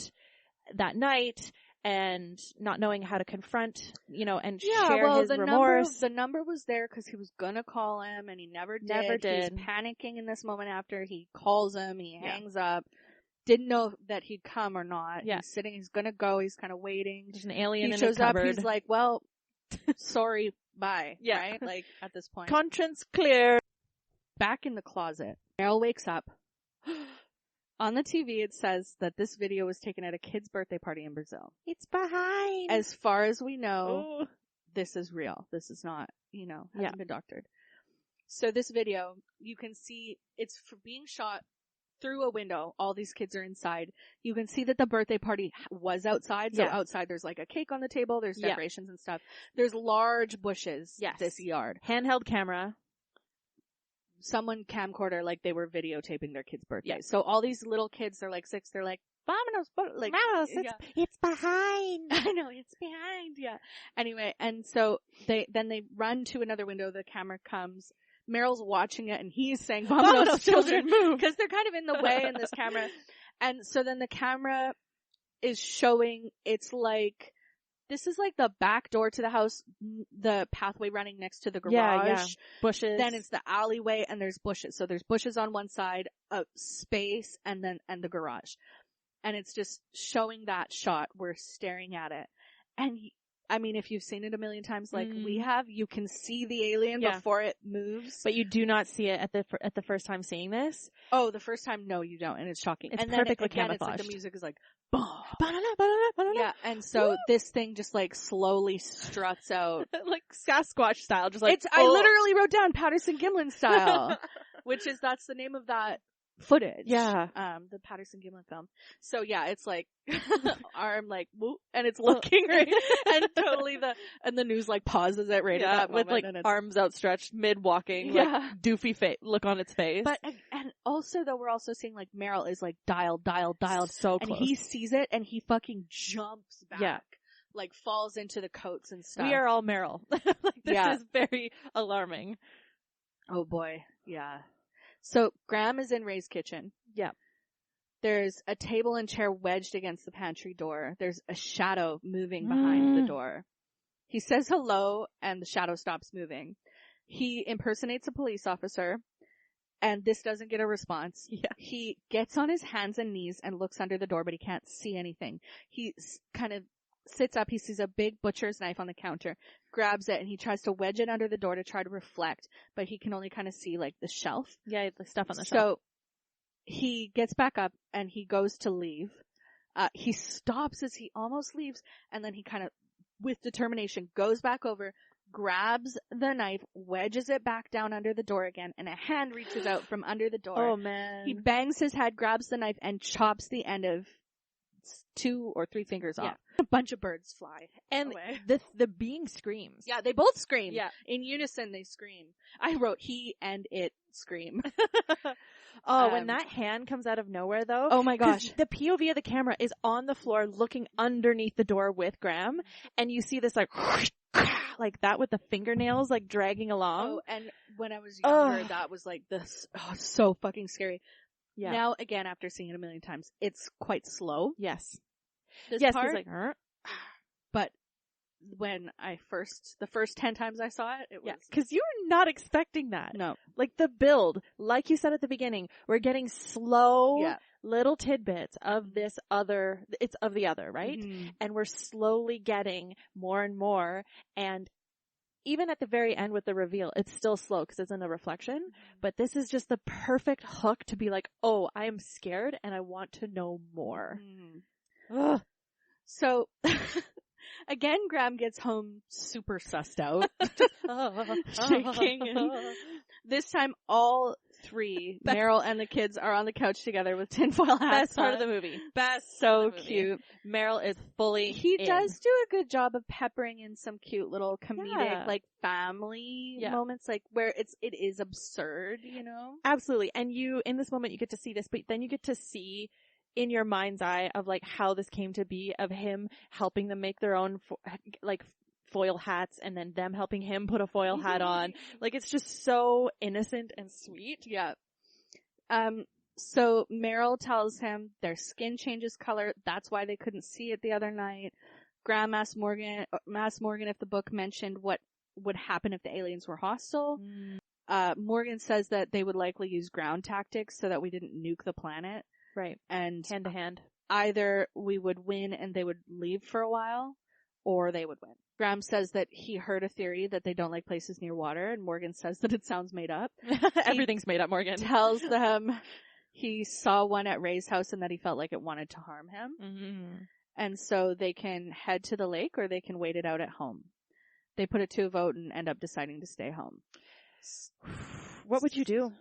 that night and not knowing how to confront, and share his remorse. The number was there because he was gonna call him and he never did. He was panicking in this moment after he calls him, he hangs up. Didn't know that he'd come or not. Yeah. He's sitting, he's gonna go, he's kind of waiting. There's an alien in his cupboard. He shows up, he's like, well, sorry, bye. Yeah. Right? Like, at this point. Conscience clear. Back in the closet, Meryl wakes up. On the TV, it says that this video was taken at a kid's birthday party in Brazil. It's behind. As far as we know, this is real. This is not, hasn't been doctored. So this video, you can see it's being shot through a window. All these kids are inside. You can see that the birthday party was outside. So outside there's like a cake on the table. There's decorations and stuff. There's large bushes. Yes. This yard. Handheld camera. Someone camcorder, like they were videotaping their kid's birthday. Yeah. So all these little kids, they're like 6, they're like, Vámonos, like, it's behind. I know, it's behind, yeah. Anyway, and so they run to another window, the camera comes, Meryl's watching it, and he's saying, Vámonos, children, move! Because they're kind of in the way in this camera. And so then the camera is showing, it's like, this is like the back door to the house, the pathway running next to the garage. Yeah. Bushes. Then it's the alleyway and there's bushes. So there's bushes on one side, a space, and the garage. And it's just showing that shot. We're staring at it. And I mean, if you've seen it a million times like we have, you can see the alien before it moves. But you do not see it at the first time seeing this. Oh, the first time, no, you don't, and it's shocking. It's and perfectly then, again, camouflaged. it's like the music is like, boom. Yeah, and so this thing just like slowly struts out. Like Sasquatch style, just like, I literally wrote down Patterson-Gimlin style, that's the name of that footage. Yeah. The Patterson-Gimlin film. So yeah, it's like, arm like, whoop, and it's looking right, and totally and the news like pauses it right at that moment. With like arms outstretched, mid-walking, like doofy look on its face. But, and also though, we're also seeing like Meryl is like dialed so close. and he sees it and he fucking jumps back. Yeah. Like falls into the coats and stuff. We are all Meryl. Like this is very alarming. Oh boy. Yeah. So Graham is in Ray's kitchen. Yeah. There's a table and chair wedged against the pantry door. There's a shadow moving behind the door. He says hello and the shadow stops moving. He impersonates a police officer and this doesn't get a response. Yeah. He gets on his hands and knees and looks under the door, but he can't see anything. He kind of sits up. He sees a big butcher's knife on the counter, grabs it, and he tries to wedge it under the door to try to reflect, but he can only kind of see like the shelf. Yeah, the stuff on the shelf. So he gets back up and he goes to leave. He stops as he almost leaves, and then he kind of, with determination, goes back over, grabs the knife, wedges it back down under the door again, and a hand reaches out from under the door. Oh man. He bangs his head, grabs the knife, and chops the end of 2 or 3 fingers off. A bunch of birds fly and away. The being screams. Yeah, they both scream. Yeah. In unison they scream. I wrote he and it scream. When that hand comes out of nowhere though. Oh my gosh. The POV of the camera is on the floor looking underneath the door with Graham, and you see this like that with the fingernails like dragging along. Oh, and when I was younger, that was like this, so fucking scary. Yeah. Now, again, after seeing it a million times, it's quite slow. Yes. This part, like, but when the first 10 times I saw it, it was... because you were not expecting that. No. Like the build, like you said at the beginning, we're getting slow little tidbits of it's of the other, right? Mm-hmm. And we're slowly getting more and more, and even at the very end with the reveal, it's still slow because it's in a reflection, but this is just the perfect hook to be like, oh, I am scared and I want to know more. Ugh. So, again, Graham gets home super sussed out, shaking. And this time, all 3, Meryl and the kids, are on the couch together with tinfoil hats. Best part of the movie. So cute. Meryl is fully He does do a good job of peppering in some cute little comedic, like, family moments, like, where it is absurd, you know? Absolutely. And in this moment, you get to see this, but then you get to see in your mind's eye of, like, how this came to be, of him helping them make their own, foil hats, and then them helping him put a foil hat on. Like, it's just so innocent and sweet. Yeah. So Meryl tells him their skin changes color. That's why they couldn't see it the other night. Graham asked Morgan if the book mentioned what would happen if the aliens were hostile. Morgan says that they would likely use ground tactics so that we didn't nuke the planet. Right. And hand to hand. Either we would win and they would leave for a while, or they would win. Graham says that he heard a theory that they don't like places near water, and Morgan says that it sounds made up. Everything's made up, Morgan. Tells them he saw one at Ray's house and that he felt like it wanted to harm him. Mm-hmm. And so they can head to the lake or they can wait it out at home. They put it to a vote and end up deciding to stay home. What would you do?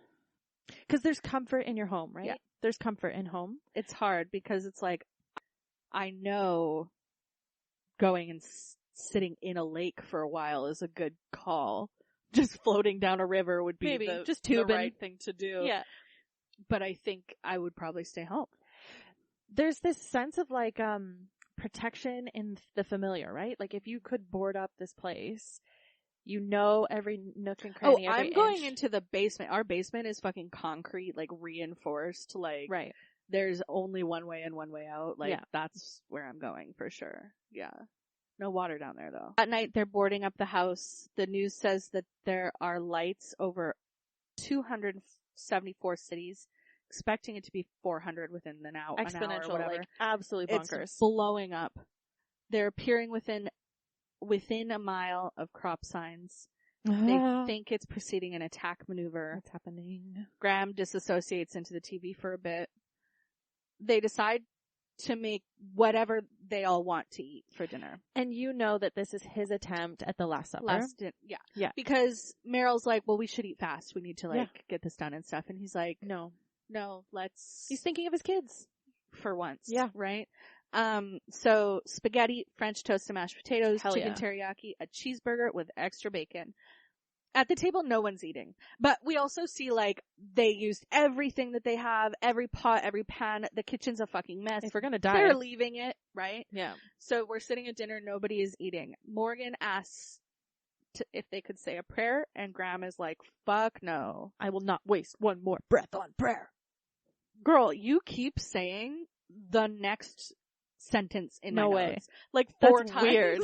Because there's comfort in your home, right? Yeah. There's comfort in home. It's hard because it's like, I know going and sitting in a lake for a while is a good call. Just floating down a river would be the right thing to do. Yeah. But I think I would probably stay home. There's this sense of like, protection in the familiar, right? Like if you could board up this place, you know every nook and cranny. Oh, I'm going into the basement. Our basement is fucking concrete, like reinforced. Like, right. There's only one way in, one way out. Like, that's where I'm going for sure. Yeah. No water down there though. At night, they're boarding up the house. The news says that there are lights over 274 cities, expecting it to be 400 within an hour. Exponential, an hour or whatever. Like absolutely bonkers. It's blowing up. They're appearing within within a mile of crop signs. They think it's preceding an attack maneuver. What's happening? Graham disassociates into the TV for a bit. They decide to make whatever they all want to eat for dinner. And you know that this is his attempt at the Last Supper. Yeah. Because Meryl's like, well, we should eat fast. We need to get this done and stuff. And he's like, no, let's. He's thinking of his kids. For once. Yeah. Right? So spaghetti, French toast and mashed potatoes, Hell chicken teriyaki, a cheeseburger with extra bacon. At the table, no one's eating. But we also see, they used everything that they have, every pot, every pan. The kitchen's a fucking mess. If we're gonna die. They're leaving it, right? Yeah. So we're sitting at dinner, nobody is eating. Morgan asks if they could say a prayer, and Graham is like, fuck no. I will not waste one more breath on prayer. Girl, you keep saying the next sentence in my notes. Like 4 That's times. Weird.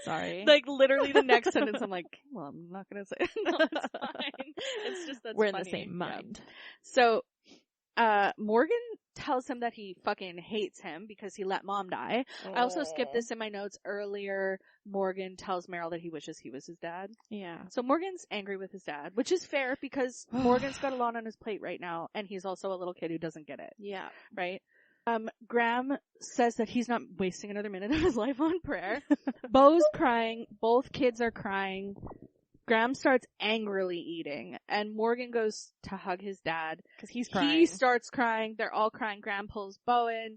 Sorry. Literally the next sentence, I'm like, well, I'm not gonna say it. No, it's fine. It's just that's We're funny. in the same mind. Yeah. So, Morgan tells him that he fucking hates him because he let mom die. I also skipped this in my notes earlier. Morgan tells Meryl that he wishes he was his dad. Yeah. So Morgan's angry with his dad, which is fair because Morgan's got a lot on his plate right now, and he's also a little kid who doesn't get it. Yeah. Right? Graham says that he's not wasting another minute of his life on prayer. Beau's crying. Both kids are crying. Graham starts angrily eating, and Morgan goes to hug his dad. Because he's crying. He starts crying. They're all crying. Graham pulls Beau in.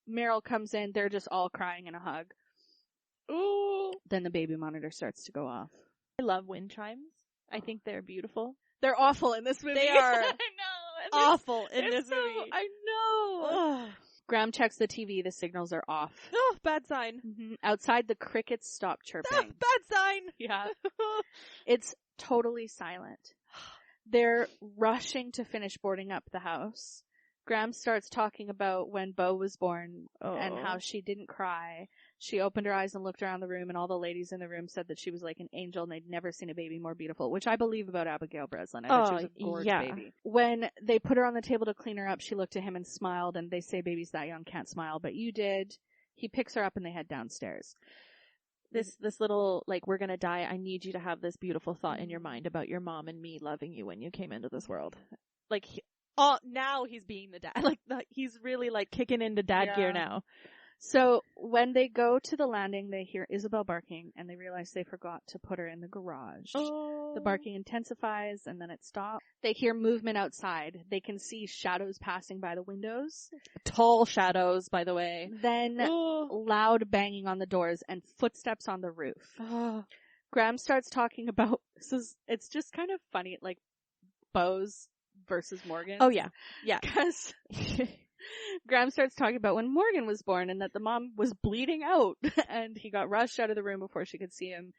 Meryl comes in. They're just all crying in a hug. Ooh. Then the baby monitor starts to go off. I love wind chimes. I think they're beautiful. They're awful in this movie. They are. I know. Awful in this movie. I know. Graham checks the TV. The signals are off. Oh, bad sign. Mm-hmm. Outside, the crickets stop chirping. Oh, bad sign. Yeah. It's totally silent. They're rushing to finish boarding up the house. Graham starts talking about when Beau was born and how she didn't cry. She opened her eyes and looked around the room, and all the ladies in the room said that she was like an angel and they'd never seen a baby more beautiful, which I believe about Abigail Breslin. I thought she was a gorgeous baby. When they put her on the table to clean her up, she looked at him and smiled, and they say babies that young can't smile, but you did. He picks her up and they head downstairs. This little, we're gonna die, I need you to have this beautiful thought in your mind about your mom and me loving you when you came into this world. Now he's being the dad. He's really, kicking into dad gear now. So when they go to the landing, they hear Isabel barking, and they realize they forgot to put her in the garage. Oh. The barking intensifies, and then it stops. They hear movement outside. They can see shadows passing by the windows. Tall shadows, by the way. Then loud banging on the doors and footsteps on the roof. Graham starts talking about, it's just kind of funny, Beau's versus Morgan. Oh, yeah. Yeah. Because Graham starts talking about when Morgan was born and that the mom was bleeding out and he got rushed out of the room before she could see him.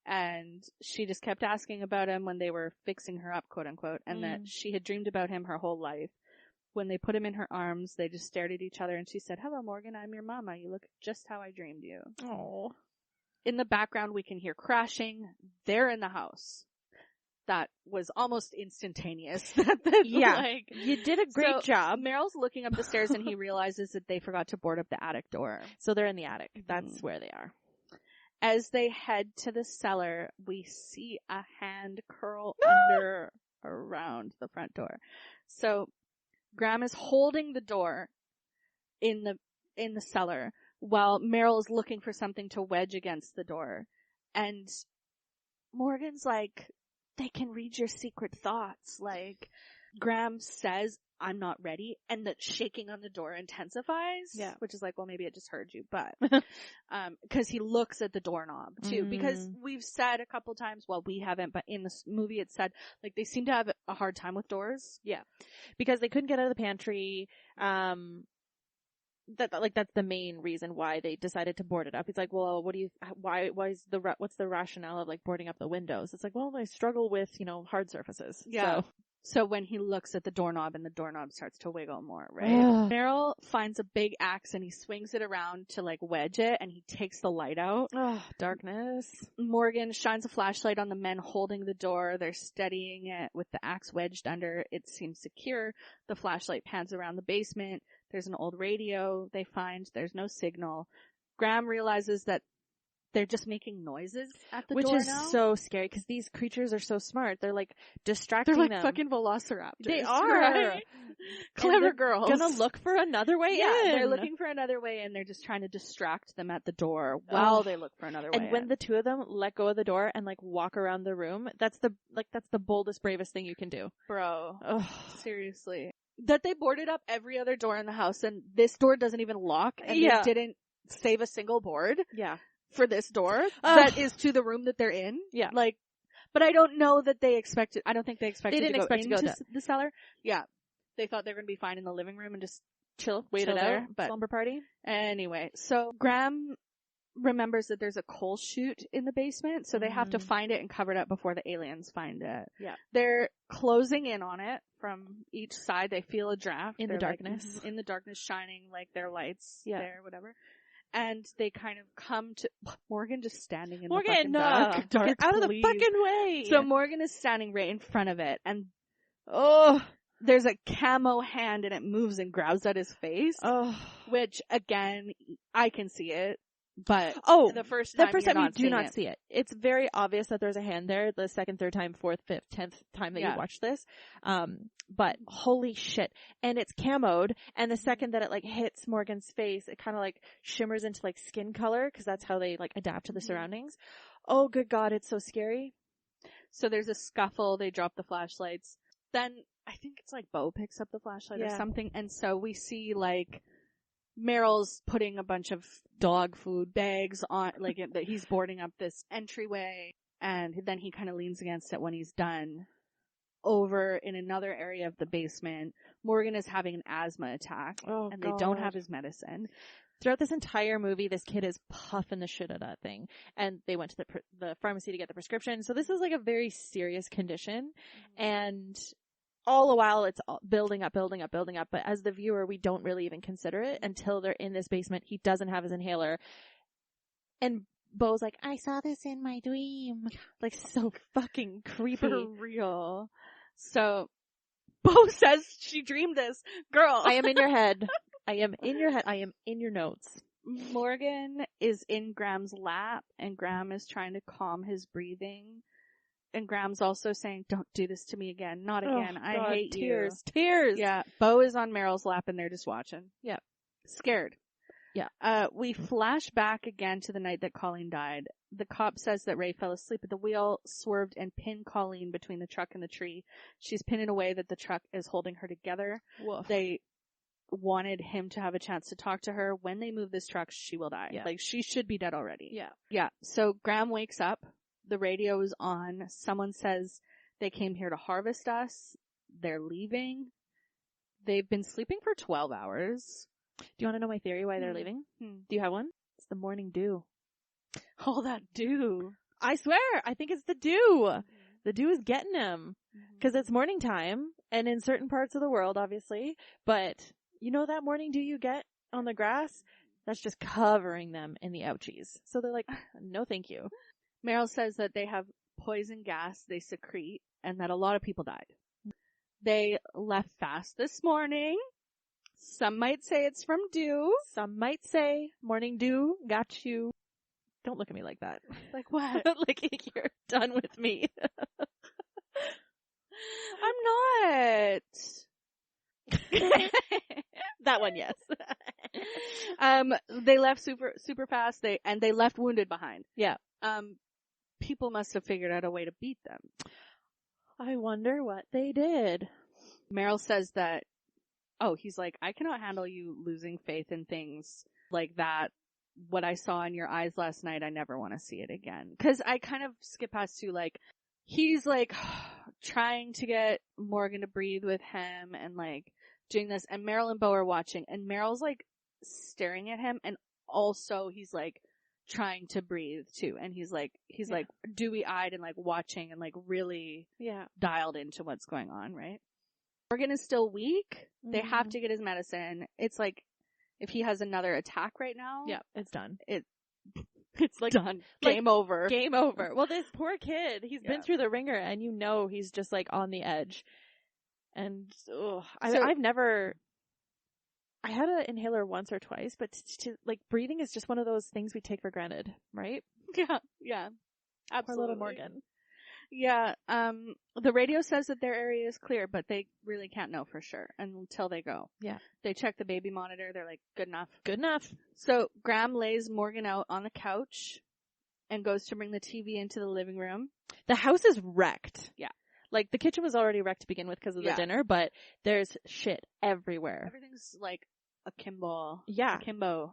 And she just kept asking about him when they were fixing her up, quote unquote, and that she had dreamed about him her whole life. When they put him in her arms, they just stared at each other and she said, "Hello, Morgan, I'm your mama. You look just how I dreamed you." Oh. In the background, we can hear crashing. They're in the house. That was almost instantaneous. You did a great job. Meryl's looking up the stairs and he realizes that they forgot to board up the attic door. So they're in the attic. That's where they are. As they head to the cellar, we see a hand curl around the front door. So Graham is holding the door in the cellar while Meryl is looking for something to wedge against the door. And Morgan's like, they can read your secret thoughts. Graham says, "I'm not ready," and the shaking on the door intensifies. Yeah. Which is well, maybe it just heard you, but, cause he looks at the doorknob too, because we've said a couple times, well, we haven't, but in this movie it said, they seem to have a hard time with doors. Yeah. Because they couldn't get out of the pantry, that's the main reason why they decided to board it up. It's well, what's the rationale of boarding up the windows? It's well, they struggle with, hard surfaces. Yeah. So when he looks at the doorknob and the doorknob starts to wiggle more, right? Meryl finds a big axe and he swings it around to wedge it and he takes the light out. Oh, darkness. Morgan shines a flashlight on the men holding the door. They're steadying it with the axe wedged under. It seems secure. The flashlight pans around the basement. There's an old radio they find. There's no signal. Graham realizes that they're just making noises at the Which door is now. so scary because these creatures are so smart. They're like distracting them. They're like fucking velociraptors. They are. Right? Clever girls. Gonna look for another way in. They're looking for another way and they're just trying to distract them at the door while they look for another way. And when the two of them let go of the door and like walk around the room, that's the boldest, bravest thing you can do. Bro. Seriously. That they boarded up every other door in the house and this door doesn't even lock and they didn't save a single board. Yeah. For this door that is to the room that they're in. Yeah. Like, but I don't know that they expected, I don't think they expected to go into the cellar. Yeah. They thought they were going to be fine in the living room and just wait it there, out. But slumber party. Anyway, so Graham remembers that there's a coal chute in the basement, so they have to find it and cover it up before the aliens find it. Yeah. They're closing in on it from each side. They feel a draft. In the darkness. Like, in the darkness, shining like their lights there, whatever. And they kind of come to Morgan just standing in the fucking dark. Get out of the fucking way. So Morgan is standing right in front of it, and there's a camo hand, and it moves and grabs at his face. Which again, I can see it, but the first time you do not see it. It's very obvious that there's a hand there. The second, third time, fourth, fifth, 10th time that you watch this. But holy shit. And it's camoed, and the second that it like hits Morgan's face, it kind of like shimmers into like skin color, because that's how they like adapt to the surroundings. Oh good God, it's so scary. So there's a scuffle, they drop the flashlights. Then I think it's like Bo picks up the flashlight or something, and so we see like Meryl's putting a bunch of dog food bags on, like that he's boarding up this entryway, and then he kind of leans against it when he's done. Over in another area of the basement, Morgan is having an asthma attack, and they don't have his medicine. Throughout this entire movie, this kid is puffing the shit out of that thing, and they went to the pharmacy to get the prescription. So this is like a very serious condition, and all the while it's building up. But as the viewer, we don't really even consider it until they're in this basement. He doesn't have his inhaler, and Bo's like, I saw this in my dream. Like, so fucking creepy. For real. So, Bo says she dreamed this. Girl. I am in your head. I am in your head. I am in your notes. Morgan is in Graham's lap, and Graham is trying to calm his breathing. And Graham's also saying, don't do this to me again. Not again. God, I hate tears. you. Tears. Yeah. Bo is on Meryl's lap, and they're just watching. Yeah. Scared. Yeah. We flash back again to the night that Colleen died. The cop says that Ray fell asleep at the wheel, swerved, and pinned Colleen between the truck and the tree. She's pinned in a way that the truck is holding her together. Woof. They wanted him to have a chance to talk to her. When they move this truck, she will die. Yeah. Like, she should be dead already. Yeah. Yeah. So Graham wakes up. The radio is on. Someone says they came here to harvest us. They're leaving. They've been sleeping for 12 hours. Do you want to know my theory why they're leaving? Do you have one? It's the morning dew. All that dew. I swear, I think it's the dew. The dew is getting them. Because it's morning time, and in certain parts of the world, obviously. But you know that morning dew you get on the grass? That's just covering them in the ouchies. So they're like, no thank you. Meryl says that they have poison gas they secrete, and that a lot of people died. They left fast this morning. Some might say it's from dew. Some might say morning dew got you. Don't look at me like that. Like what? Like you're done with me. I'm not. That one, yes. They left super fast. They left wounded behind. Yeah. People must have figured out a way to beat them. I wonder what they did. Meryl says that, he's like, I cannot handle you losing faith in things like that. What I saw in your eyes last night, I never want to see it again. Cause I kind of skip past to like, he's like trying to get Morgan to breathe with him and like doing this, and Meryl and Bo are watching, and Meryl's like staring at him, and also he's like trying to breathe too, and he's like dewy-eyed and like watching and like really dialed into what's going on, right? Morgan is still weak. They have to get his medicine. It's like if he has another attack right now, it's done. It's like done. Game over. Game over. Well, this poor kid, he's been through the ringer, and you know he's just like on the edge. And I've never. I had an inhaler once or twice, but like breathing is just one of those things we take for granted, right? Yeah. Absolutely. Poor little Morgan. Yeah, the radio says that their area is clear, but they really can't know for sure until they go. Yeah. They check the baby monitor, they're like, good enough. Good enough. So Graham lays Morgan out on the couch and goes to bring the TV into the living room. The house is wrecked. Yeah. Like, the kitchen was already wrecked to begin with because of the dinner, but there's shit everywhere. Everything's like akimbo. Yeah. Akimbo.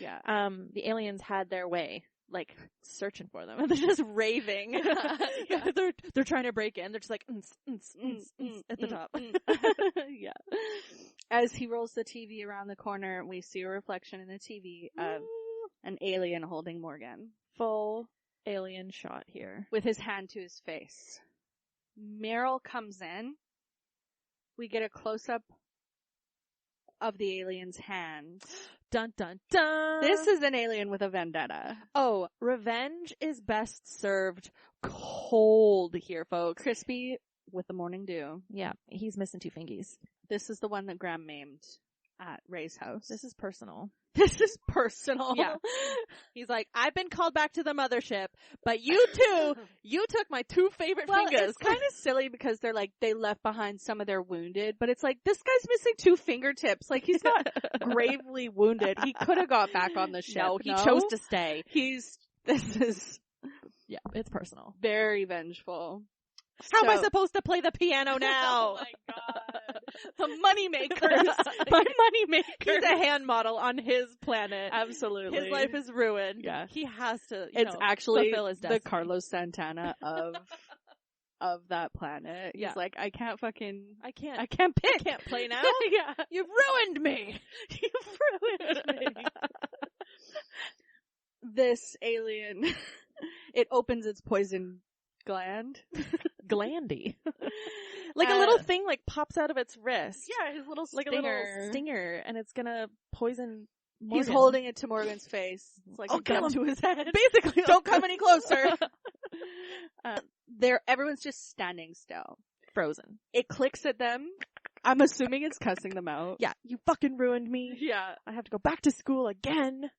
Yeah. The aliens had their way. Like, searching for them. And they're just raving. Yeah. They're trying to break in. They're just like, at the top. Yeah. As he rolls the TV around the corner, we see a reflection in the TV of an alien holding Morgan. Full alien shot here. With his hand to his face. Meryl comes in. We get a close-up of the alien's hand. Dun dun dun. This is an alien with a vendetta. Oh, revenge is best served cold here, folks. Crispy with the morning dew. Yeah, he's missing 2 fingies. This is the one that Graham maimed at Ray's house. This is personal. This is personal. Yeah. He's like, I've been called back to the mothership, but you two, you took my 2 favorite fingers. It's kind of silly because they're like, they left behind some of their wounded, but it's like, this guy's missing 2 fingertips. Like, he's not gravely wounded. He could have got back on the ship. No, he chose to stay. This is Yeah, it's personal. very vengeful. How am I supposed to play the piano now? Oh my god. The moneymakers. My moneymakers. He's a hand model on his planet. Absolutely. His life is ruined. Yeah. He has to, it's actually fulfill his destiny. the Carlos Santana of that planet. He's like, I can't pick. I can't play now. Yeah. You've ruined me. You've ruined me. This alien, it opens its poison gland. Glandy. Like a little thing like pops out of its wrist. Yeah, his little stinger. Like a little stinger, and it's gonna poison Morgan. He's holding it to Morgan's face. It's like a gun to his head. Basically, don't come any closer. Everyone's just standing still. Frozen. It clicks at them. I'm assuming it's cussing them out. Yeah, you fucking ruined me. Yeah. I have to go back to school again.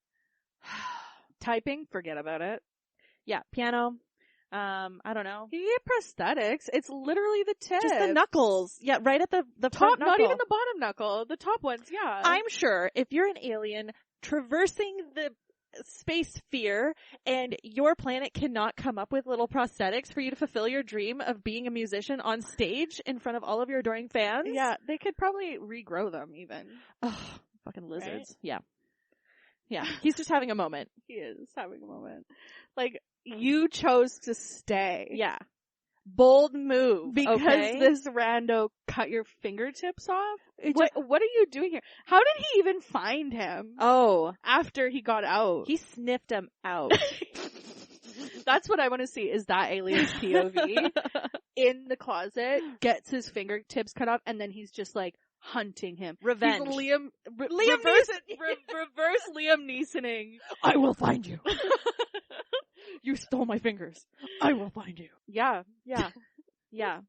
Typing, forget about it. Yeah, piano. I don't know. You get prosthetics. It's literally the tip. Just the knuckles. Yeah, right at the top, knuckle. Not even the bottom knuckle. The top ones, yeah. I'm sure if you're an alien traversing the space sphere and your planet cannot come up with little prosthetics for you to fulfill your dream of being a musician on stage in front of all of your adoring fans. Yeah, they could probably regrow them even. Oh, fucking lizards. Right? Yeah. Yeah, he's just having a moment. He is having a moment. Like, you chose to stay. Yeah. Bold move. Because this rando cut your fingertips off? What are you doing here? How did he even find him? Oh. After he got out. He sniffed him out. That's what I want to see, is that alien's POV. In the closet, gets his fingertips cut off, and then he's just like, hunting him. Revenge. He's Liam Neeson. Reverse Liam Neesoning. I will find you. You stole my fingers. I will find you. Yeah. Yeah. Yeah.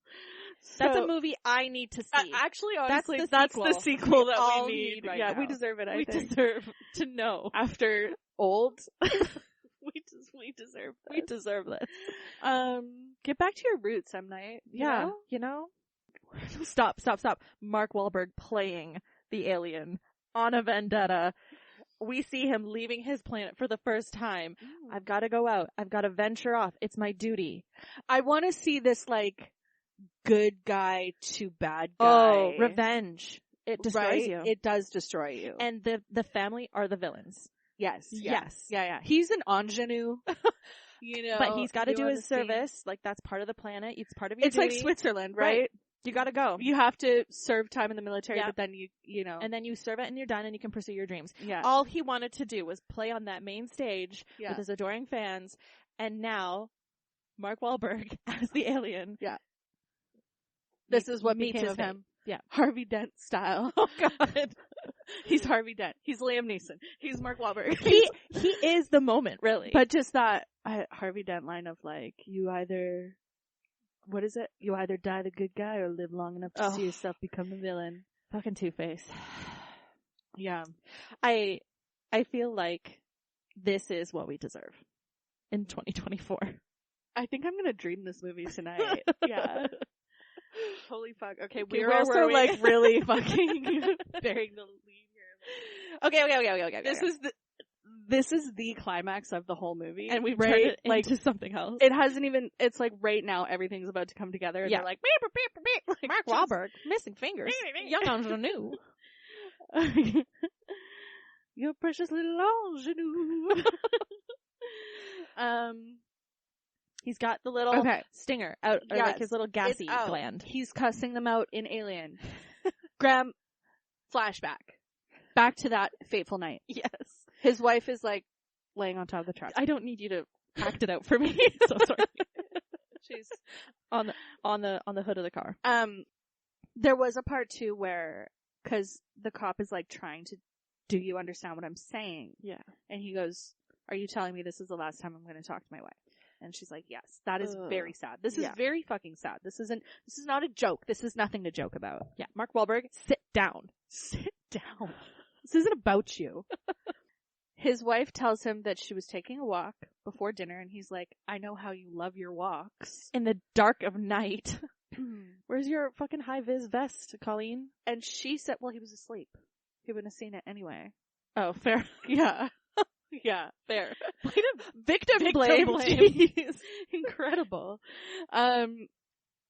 That's a movie I need to see. Actually, honestly, that's the sequel that all we need. right Yeah, now. we deserve it, I think. We deserve to know. After Old. we deserve this. We deserve this. Get back to your roots, M. Night. Yeah. You know? Stop. Mark Wahlberg playing the alien on a vendetta. We see him leaving his planet for the first time. Ooh. I've got to go out. I've got to venture off. It's my duty. I want to see this, like, good guy to bad guy. Oh, revenge. It destroys you. It does destroy you. And the family are the villains. Yes. Yes. Yeah. He's an ingenue. You know. But he's got to do his service. Like, that's part of the planet. It's part of your duty. It's like Switzerland, right? You gotta go. You have to serve time in the military, but then you know. And then you serve it and you're done and you can pursue your dreams. Yeah. All he wanted to do was play on that main stage with his adoring fans, and now, Mark Wahlberg as the alien. Yeah. This is what became of him. Yeah. Harvey Dent style. Oh god. He's Harvey Dent. He's Liam Neeson. He's Mark Wahlberg. He is the moment, really. But just that Harvey Dent line of like, what is it? You either die the good guy or live long enough to see yourself become a villain. Fucking Two-Face. Yeah. I feel like this is what we deserve. in 2024. I think I'm gonna dream this movie tonight. Yeah. Holy fuck. Okay, we're where also were we? like really fucking bearing the lead here. Okay. This is the climax of the whole movie. And we've right? turned it like, into something else. It hasn't even, it's like right now everything's about to come together and they're like, Mark Wahlberg, missing fingers, young ingenue. Your precious little ingenue. He's got the little stinger out, or like his little gassy gland. He's cussing them out in Alien. Graham, flashback. Back to that fateful night. Yes. His wife is like laying on top of the truck. I don't need you to act it out for me. So sorry. She's on the hood of the car. There was a part too where, cause the cop is like trying to, do you understand what I'm saying? Yeah. And he goes, are you telling me this is the last time I'm going to talk to my wife? And she's like, yes. That is very sad. This is very fucking sad. This is not a joke. This is nothing to joke about. Yeah. Mark Wahlberg, sit down. Sit down. This isn't about you. His wife tells him that she was taking a walk before dinner, and he's like, I know how you love your walks. In the dark of night. Where's your fucking high-vis vest, Colleen? And she said, well, he was asleep. He wouldn't have seen it anyway. Oh, fair. Yeah. Yeah, fair. Victim blame. Jeez. Incredible.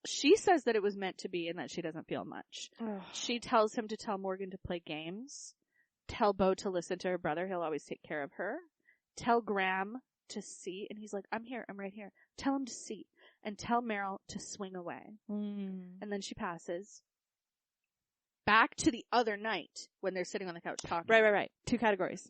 She says that it was meant to be and that she doesn't feel much. She tells him to tell Morgan to play games. Tell Bo to listen to her brother. He'll always take care of her. Tell Graham to see. And he's like, I'm here. I'm right here. Tell him to see. And tell Meryl to swing away. And then she passes. Back to the other night when they're sitting on the couch talking. Right. 2 categories.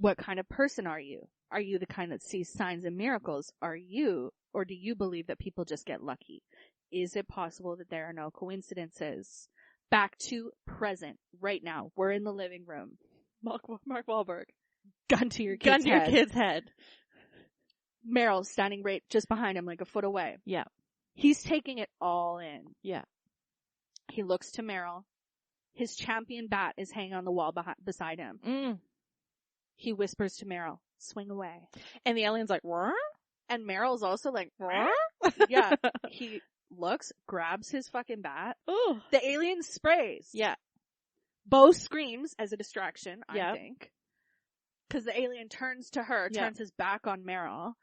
What kind of person are you? Are you the kind that sees signs and miracles? Or do you believe that people just get lucky? Is it possible that there are no coincidences? Back to present, right now. We're in the living room. Mark Wahlberg. Gun to your kid's head. Meryl standing right just behind him, like a foot away. Yeah. He's taking it all in. Yeah. He looks to Meryl. His champion bat is hanging on the wall beside him. He whispers to Meryl, swing away. And the alien's like, what? And Meryl's also like, what? Yeah. He looks, grabs his fucking bat. Ooh. The alien sprays. Yeah. Bo screams as a distraction, I think. Because the alien turns to her, turns his back on Meryl,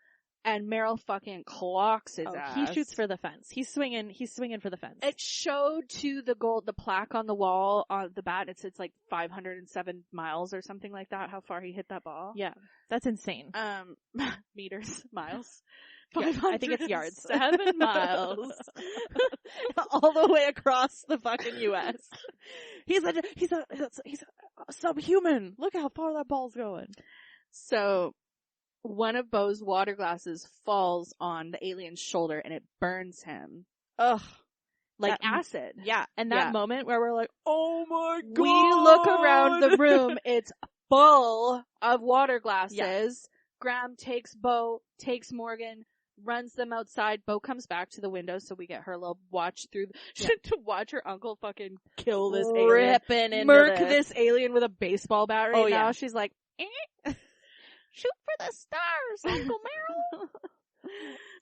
and Meryl fucking clocks his ass. He shoots for the fence. He's swinging for the fence. It showed to the plaque on the wall on the bat. It's like 507 miles or something like that, how far he hit that ball. Yeah. That's insane. Meters, miles. Yeah, I think it's yards. 7 miles. All the way across the fucking US. He's a subhuman. Look how far that ball's going. So, one of Bo's water glasses falls on the alien's shoulder and it burns him. Ugh. Like acid. Yeah. And that moment where we're like, oh my God. We look around the room. It's full of water glasses. Yeah. Graham takes Bo, takes Morgan, runs them outside. Bo comes back to the window, so we get her little watch through to watch her uncle fucking kill this alien. Murk this alien with a baseball bat right now. She's like, shoot for the stars, Uncle Meryl.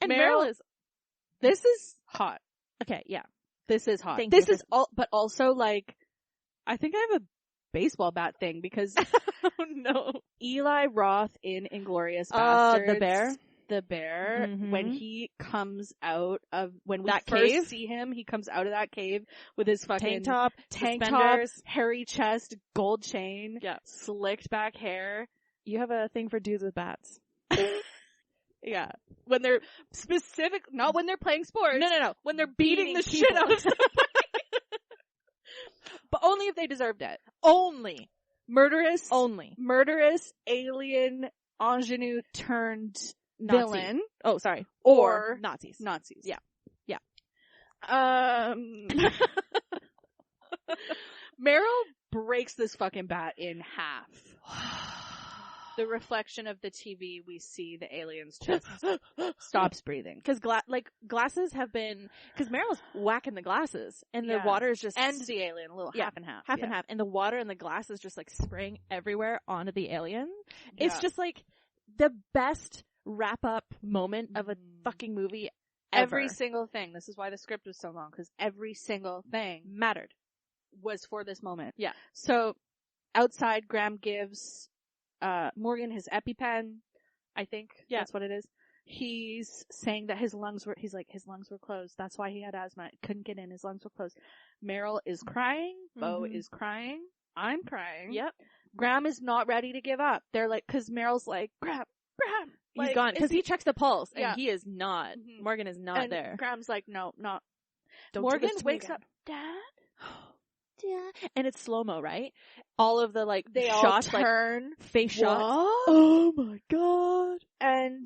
And Meryl is, this is hot. Okay, yeah. This is hot. This is all, but also like, I think I have a baseball bat thing because oh no. Eli Roth in Inglourious Basterds. The bear. When he comes out of, when we that first cave? see him, he comes out of that cave with his fucking tank top, hairy chest, gold chain, slicked back hair. You have a thing for dudes with bats. Yeah. When they're not when they're playing sports. No. When they're beating the shit out of somebody. But only if they deserved it. Only. Murderous alien ingenue turned Nazi. Villain. Oh, sorry. Or Nazis. Yeah. Meryl breaks this fucking bat in half. The reflection of the TV, we see the alien's chest stops breathing. Cause glasses have been, cause Meryl's whacking the glasses and the water is just, and the alien, a little half and half. Half and half. And the water and the glass is just like spraying everywhere onto the alien. Yeah. It's just like the best wrap up moment of a fucking movie ever. Every single thing. This is why the script was so long, because every single thing mattered. Was for this moment. Yeah. So outside, Graham gives Morgan his EpiPen. I think that's what it is. He's saying that his lungs were closed. That's why he had asthma. It couldn't get in. His lungs were closed. Meryl is crying. Bo is crying. I'm crying. Yep. Graham is not ready to give up. They're like, cause Meryl's like, Graham. He's gone. Cause he checks the pulse and he is not. Mm-hmm. Morgan is not and there. Graham's like, no, not. Don't Morgan wakes up. Dad? Yeah. And it's slow-mo, right? All of the they shots, all turn. Face shots. Oh my god. And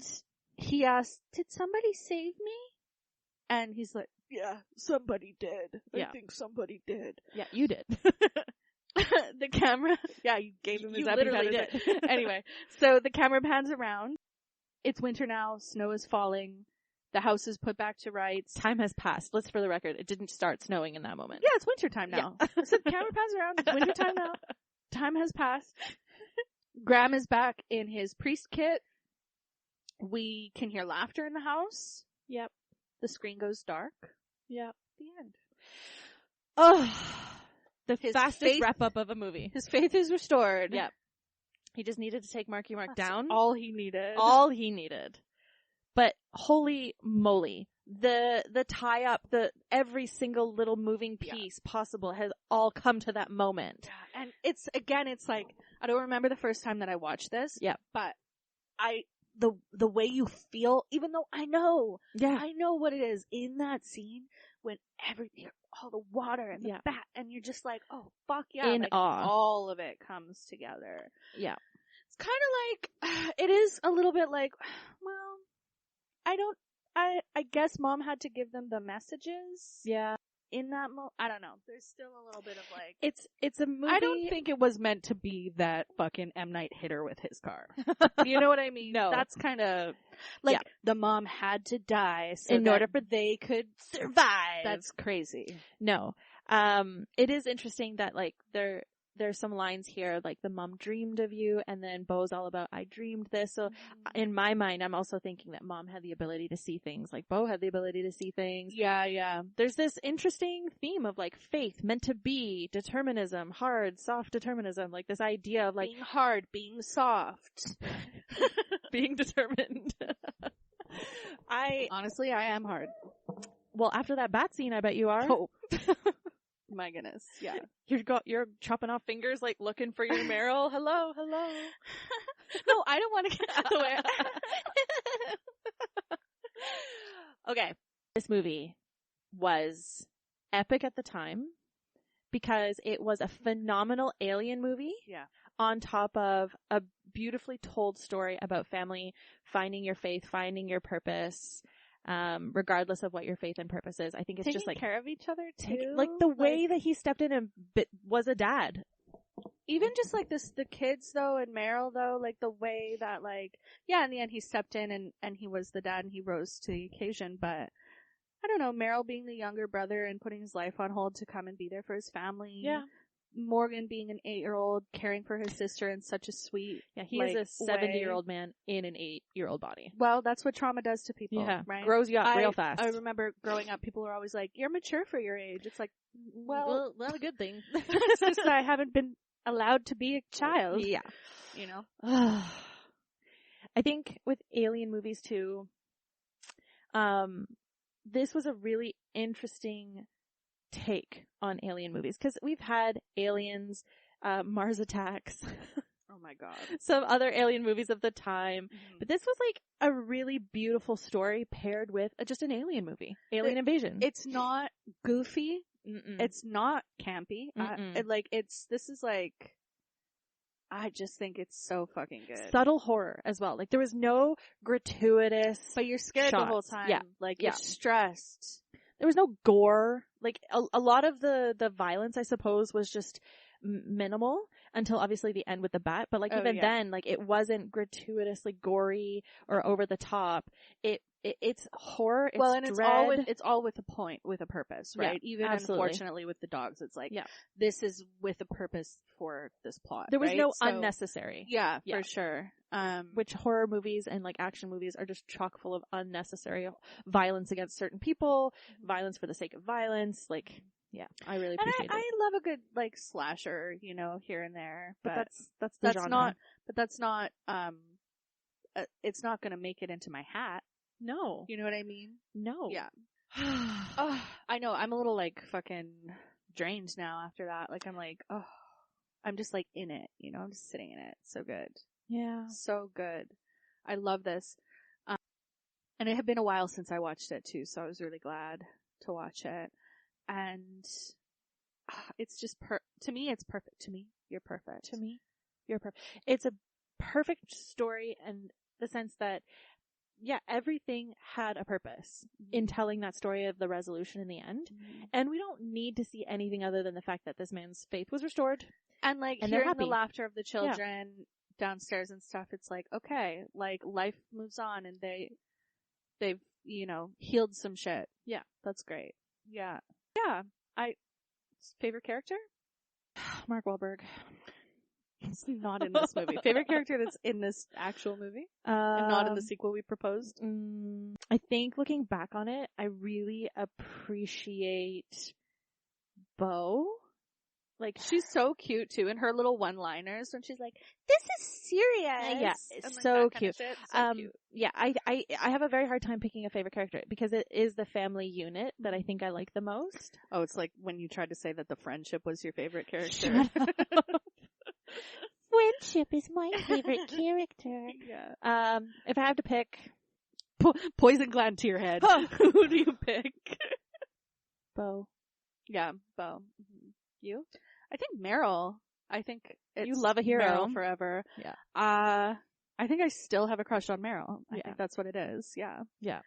he asks, did somebody save me? And he's like, yeah, somebody did. I think somebody did. Yeah, you did. The camera, you gave him his You literally did. Anyway, so the camera pans around. It's winter now. Snow is falling. The house is put back to rights. Time has passed. Let's for the record, it didn't start snowing in that moment. Yeah, it's winter time now. Yeah. So the camera pans around. It's winter time now. Time has passed. Graham is back in his priest kit. We can hear laughter in the house. Yep. The screen goes dark. Yep. The end. Oh, the His fastest faith- wrap up of a movie. His faith is restored. Yep. He just needed to take Marky Mark down. All he needed. All he needed. But holy moly, the tie up, every single little moving piece possible has all come to that moment. Yeah. And it's like, I don't remember the first time that I watched this. Yeah. But the way you feel, even though I know what it is in that scene when all the water and the bat, and you're just like, oh fuck yeah. In awe. All of it comes together. Yeah. It's kind of like, it is a little bit like, well, I guess mom had to give them the messages. Yeah. In that I don't know. There's still a little bit of like, it's a movie. I don't think it was meant to be that fucking M. Night hit her with his car. You know what I mean? No. That's kind of like the mom had to die in order for they could survive. That's crazy. No. It is interesting that like there's some lines here, like the mom dreamed of you, and then Bo's all about, I dreamed this. So in my mind, I'm also thinking that mom had the ability to see things, like Bo had the ability to see things. Yeah. There's this interesting theme of like faith, meant to be, determinism, hard, soft determinism, like this idea of like being hard, being soft, being determined. Honestly, I am hard. Well, after that bat scene, I bet you are. Oh. My goodness, yeah. You're chopping off fingers, like looking for your Meryl. Hello. No, I don't want to get out of the way. Okay. This movie was epic at the time because it was a phenomenal alien movie. Yeah. On top of a beautifully told story about family, finding your faith, finding your purpose. Regardless of what your faith and purpose is. I think it's taking just like care of each other too. Like the way that he stepped in and was a dad. Even just like the kids though, and Meryl though, like the way that like, in the end he stepped in and he was the dad and he rose to the occasion, but I don't know, Meryl being the younger brother and putting his life on hold to come and be there for his family. Yeah. Morgan being an 8-year-old caring for his sister in such a sweet, he is a 70-year-old man in an 8-year-old body. Well, that's what trauma does to people, right? Grows you up real fast. I remember growing up, people were always like, "You're mature for your age." It's like, well, not a good thing. It's just that I haven't been allowed to be a child. Yeah, you know. I think with alien movies too, this was a really interesting take on alien movies because we've had Aliens, Mars Attacks. Oh my god. Some other alien movies of the time. But this was like a really beautiful story paired with just an alien movie. Alien invasion. It's not goofy. Mm-mm. It's not campy. This is like, I just think it's so fucking good. Subtle horror as well. Like there was no gratuitous but you're scared shots. the whole time. Yeah. Like you're stressed. There was no gore. Like a lot of the violence, I suppose, was just minimal until obviously the end with the bat. But like then, like it wasn't gratuitously gory or over the top. It it's horror, it's and dread. it's all with a point, with a purpose, right? Yeah, Even absolutely. Unfortunately with the dogs, it's like, this is with a purpose for this plot. There was right? no unnecessary. Yeah, for sure. Which horror movies and like action movies are just chock full of unnecessary violence against certain people, violence for the sake of violence. Like, yeah, I really appreciate it. I love a good like slasher, you know, here and there, but that's the genre. That's not it's not going to make it into my hat. No. You know what I mean? No. Yeah. Oh, I know. I'm a little like fucking drained now after that. Like I'm like, oh, I'm just like in it, you know, I'm just sitting in it. So good. Yeah. So good. I love this. And it had been a while since I watched it too, so I was really glad to watch it. And it's just to me, it's perfect. To me, you're perfect. To me, you're perfect. It's a perfect story in the sense that, yeah, everything had a purpose in telling that story of the resolution in the end. And we don't need to see anything other than the fact that this man's faith was restored. And like hearing the laughter of the children downstairs and stuff, it's like, okay, like life moves on and they've, you know, healed some shit. Yeah, that's great. Yeah. Yeah. Favorite character? Mark Wahlberg. He's not in this movie. Favorite character that's in this actual movie? And not in the sequel we proposed? I think looking back on it, I really appreciate Bo. Like, she's so cute too, and her little one-liners when she's like, "This is serious." Yeah, it's so cute. So cute. Yeah, I have a very hard time picking a favorite character because it is the family unit that I think I like the most. Oh, it's like when you tried to say that the friendship was your favorite character. Friendship is my favorite character. Yeah. If I have to pick, poison gland to your head. Who do you pick? Bo. Yeah, Bo. Mm-hmm. You? I think Meryl. I think it's you love a hero Meryl forever. Yeah. I think I still have a crush on Meryl. I think that's what it is. Yeah. Yeah.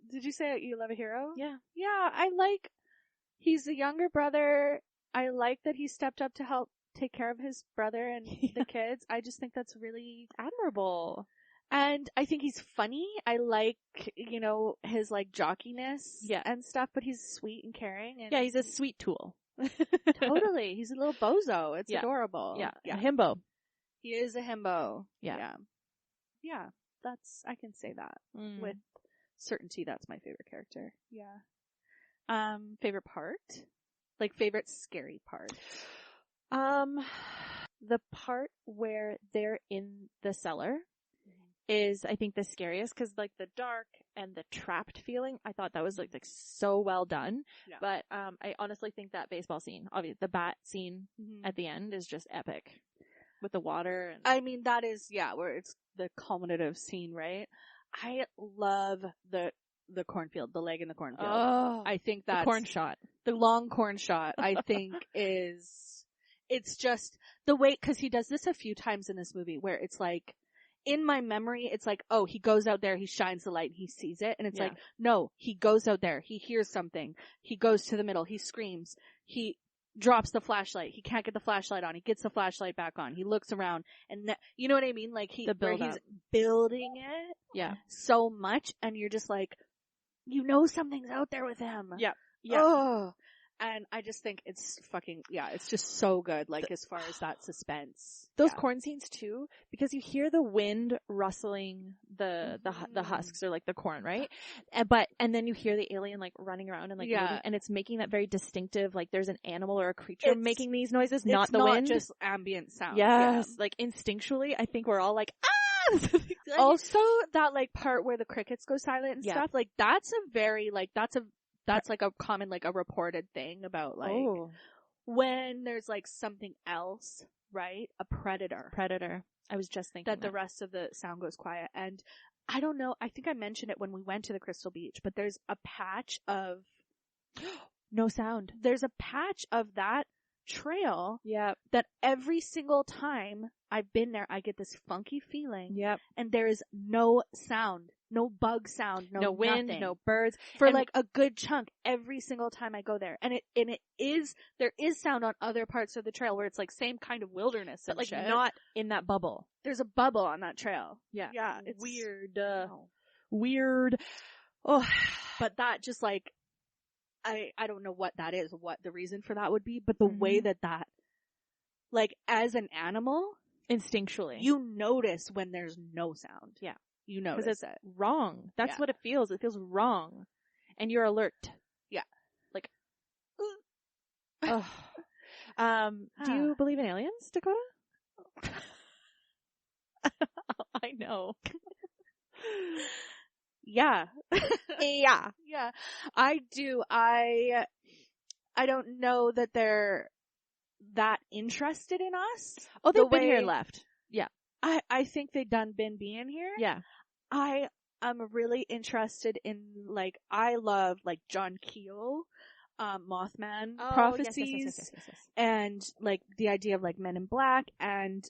Did you say you love a hero? Yeah. Yeah. He's a younger brother. I like that he stepped up to help take care of his brother and the kids. I just think that's really admirable. And I think he's funny. I like, you know, his like jockiness and stuff, but he's sweet and caring. And he's a sweet tool. Totally. He's a little bozo. It's adorable. Yeah. A himbo. He is a himbo. Yeah. Yeah. I can say that with certainty. That's my favorite character. Yeah. Favorite part? Like favorite scary part? The part where they're in the cellar is, I think, the scariest because like the dark and the trapped feeling, I thought that was like so well done. Yeah. But I honestly think that baseball scene, obviously the bat scene at the end is just epic with the water. And I mean, that is, where it's the culminative scene, right? I love the cornfield, the leg in the cornfield. Oh, I think that's the corn shot. The long corn shot, I think it's just the way, cause he does this a few times in this movie where it's like, in my memory, it's like, oh, he goes out there, he shines the light, and he sees it. And it's like, no, he goes out there, he hears something, he goes to the middle, he screams, he drops the flashlight, he can't get the flashlight on, he gets the flashlight back on, he looks around, and you know what I mean? Like he's building it so much, and you're just like, you know something's out there with him. Yeah. Yeah. Oh. And I just think it's fucking, it's just so good, like, as far as that suspense. Those corn scenes, too, because you hear the wind rustling the husks, or, like, the corn, right? And then you hear the alien, like, running around and, like, moving, and it's making that very distinctive, like, there's an animal or a creature making these noises, not the wind. It's not just ambient sound. Yes. Like, instinctually, I think we're all like, ah! Also, that, like, part where the crickets go silent and stuff, like, that's a very, like, that's like a common, like a reported thing about like when there's like something else, right? A predator. I was just thinking that the rest of the sound goes quiet. And I don't know, I think I mentioned it when we went to the Crystal Beach, but there's a patch of no sound. There's a patch of that trail that every single time I've been there, I get this funky feeling. Yep. And there is no sound. No bug sound, no wind, nothing. no birds. For like a good chunk every single time I go there. And there is sound on other parts of the trail where it's like same kind of wilderness but and like shit. Not in that bubble. There's a bubble on that trail. Yeah. Yeah. It's weird. weird. Oh, but that just like, I don't know what that is, what the reason for that would be, but the way that, like, as an animal, instinctually, you notice when there's no sound. Yeah. You notice because it's wrong. That's what it feels. It feels wrong. And you're alert. Yeah. Like, oh. Do you believe in aliens, Dakota? I know. Yeah. Yeah. Yeah. I do. I don't know that they're that interested in us. Oh, they've been here and left. Yeah. I think they done been being here. Yeah. I'm really interested in, like, I love, like, John Keel, Mothman prophecies. Yes. And, like, the idea of, like, Men in Black. And,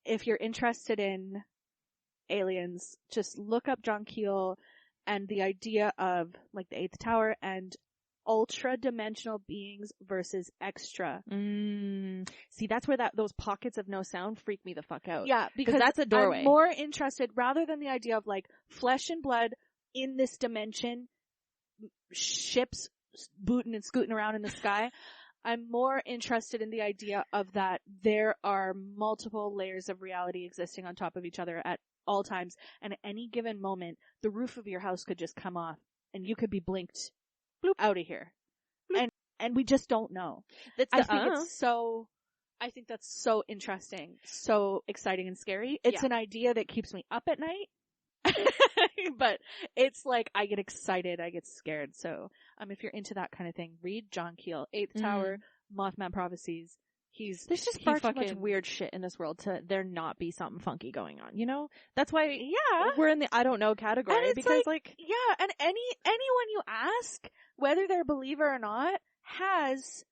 if you're interested in aliens, just look up John Keel and the idea of, like, the Eighth Tower and ultra-dimensional beings versus extra. See, that's where those pockets of no sound freak me the fuck out. Yeah, because that's a doorway. I'm more interested, rather than the idea of, like, flesh and blood in this dimension, ships booting and scooting around in the sky. I'm more interested in the idea of that there are multiple layers of reality existing on top of each other at all times, and at any given moment, the roof of your house could just come off, and you could be blinked out of here. Bloop. And we just don't know. I think that's so interesting, so exciting and scary. It's an idea that keeps me up at night. But it's like, I get excited, I get scared. So, if you're into that kind of thing, read John Keel, Eighth Tower, Mothman prophecies. There's just far too much weird shit in this world to there not be something funky going on, you know? That's why we're in the I don't know category, because like and anyone you ask, whether they're a believer or not, has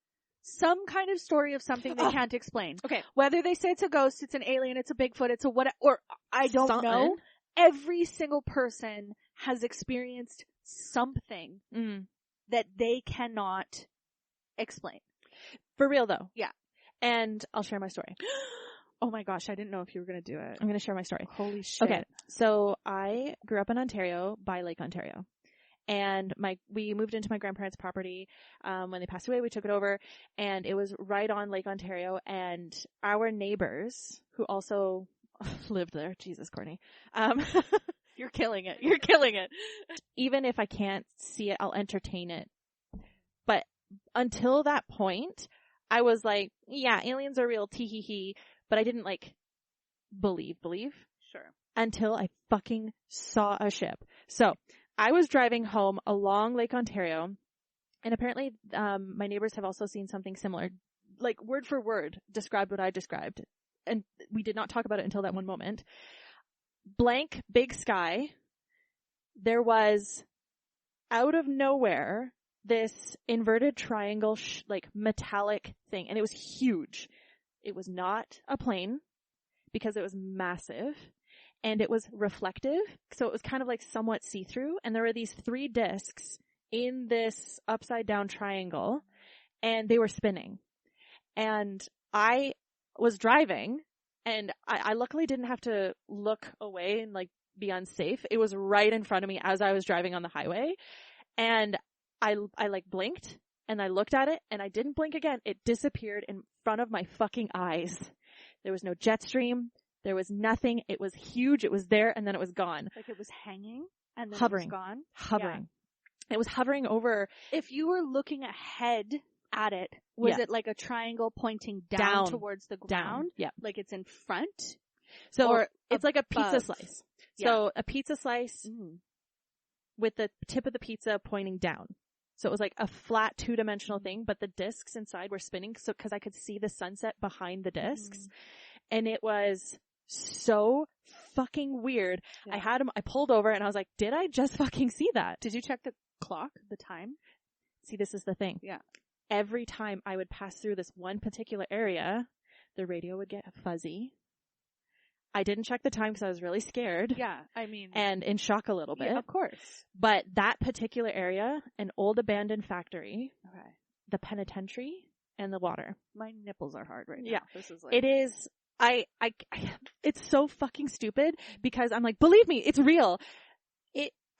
some kind of story of something they can't explain. Okay. Whether they say it's a ghost, it's an alien, it's a Bigfoot, it's a what, or I don't know. Every single person has experienced something that they cannot explain. For real though. Yeah. And I'll share my story. Oh my gosh, I didn't know if you were going to do it. I'm going to share my story. Holy shit. Okay. So I grew up in Ontario, by Lake Ontario. And we moved into my grandparents' property. When they passed away, we took it over, and it was right on Lake Ontario. And our neighbors, who also lived there, Jesus, Courtney, you're killing it. You're killing it. Even if I can't see it, I'll entertain it. But until that point, I was like, yeah, aliens are real, tee-hee-hee, but I didn't, like, believe. Sure. Until I fucking saw a ship. So, I was driving home along Lake Ontario, and apparently, my neighbors have also seen something similar. Like, word for word, described what I described. And we did not talk about it until that one moment. Blank, big sky. There was, out of nowhere, this inverted triangle, like, metallic thing. And it was huge. It was not a plane, because it was massive. And it was reflective. So it was kind of like somewhat see-through. And there were these 3 discs in this upside down triangle. And they were spinning. And I was driving. And I luckily didn't have to look away and, like, be unsafe. It was right in front of me as I was driving on the highway. And I like blinked and I looked at it and I didn't blink again. It disappeared in front of my fucking eyes. There was no jet stream. There was nothing. It was huge. It was there and then it was gone. Like it was hanging and then hovering. It was gone? Hovering. Yeah. It was hovering over. If you were looking ahead at it, was it like a triangle pointing down towards the ground? Down. Yeah. Like it's in front? So or it's like a pizza slice. So Yeah. a pizza slice with the tip of the pizza pointing down. So it was like a flat 2-dimensional thing, but the discs inside were spinning. So, cause I could see the sunset behind the discs and it was so fucking weird. Yeah. I pulled over and I was like, did I just fucking see that? Did you check the clock, the time? See, this is the thing. Yeah. Every time I would pass through this one particular area, the radio would get fuzzy. I didn't check the time because I was really scared. Yeah, I mean. And in shock a little bit. Yeah, of course. But that particular area, an old abandoned factory, okay, the penitentiary, and the water. My nipples are hard right now. Yeah. This is like. It is, it's so fucking stupid because I'm like, believe me, it's real.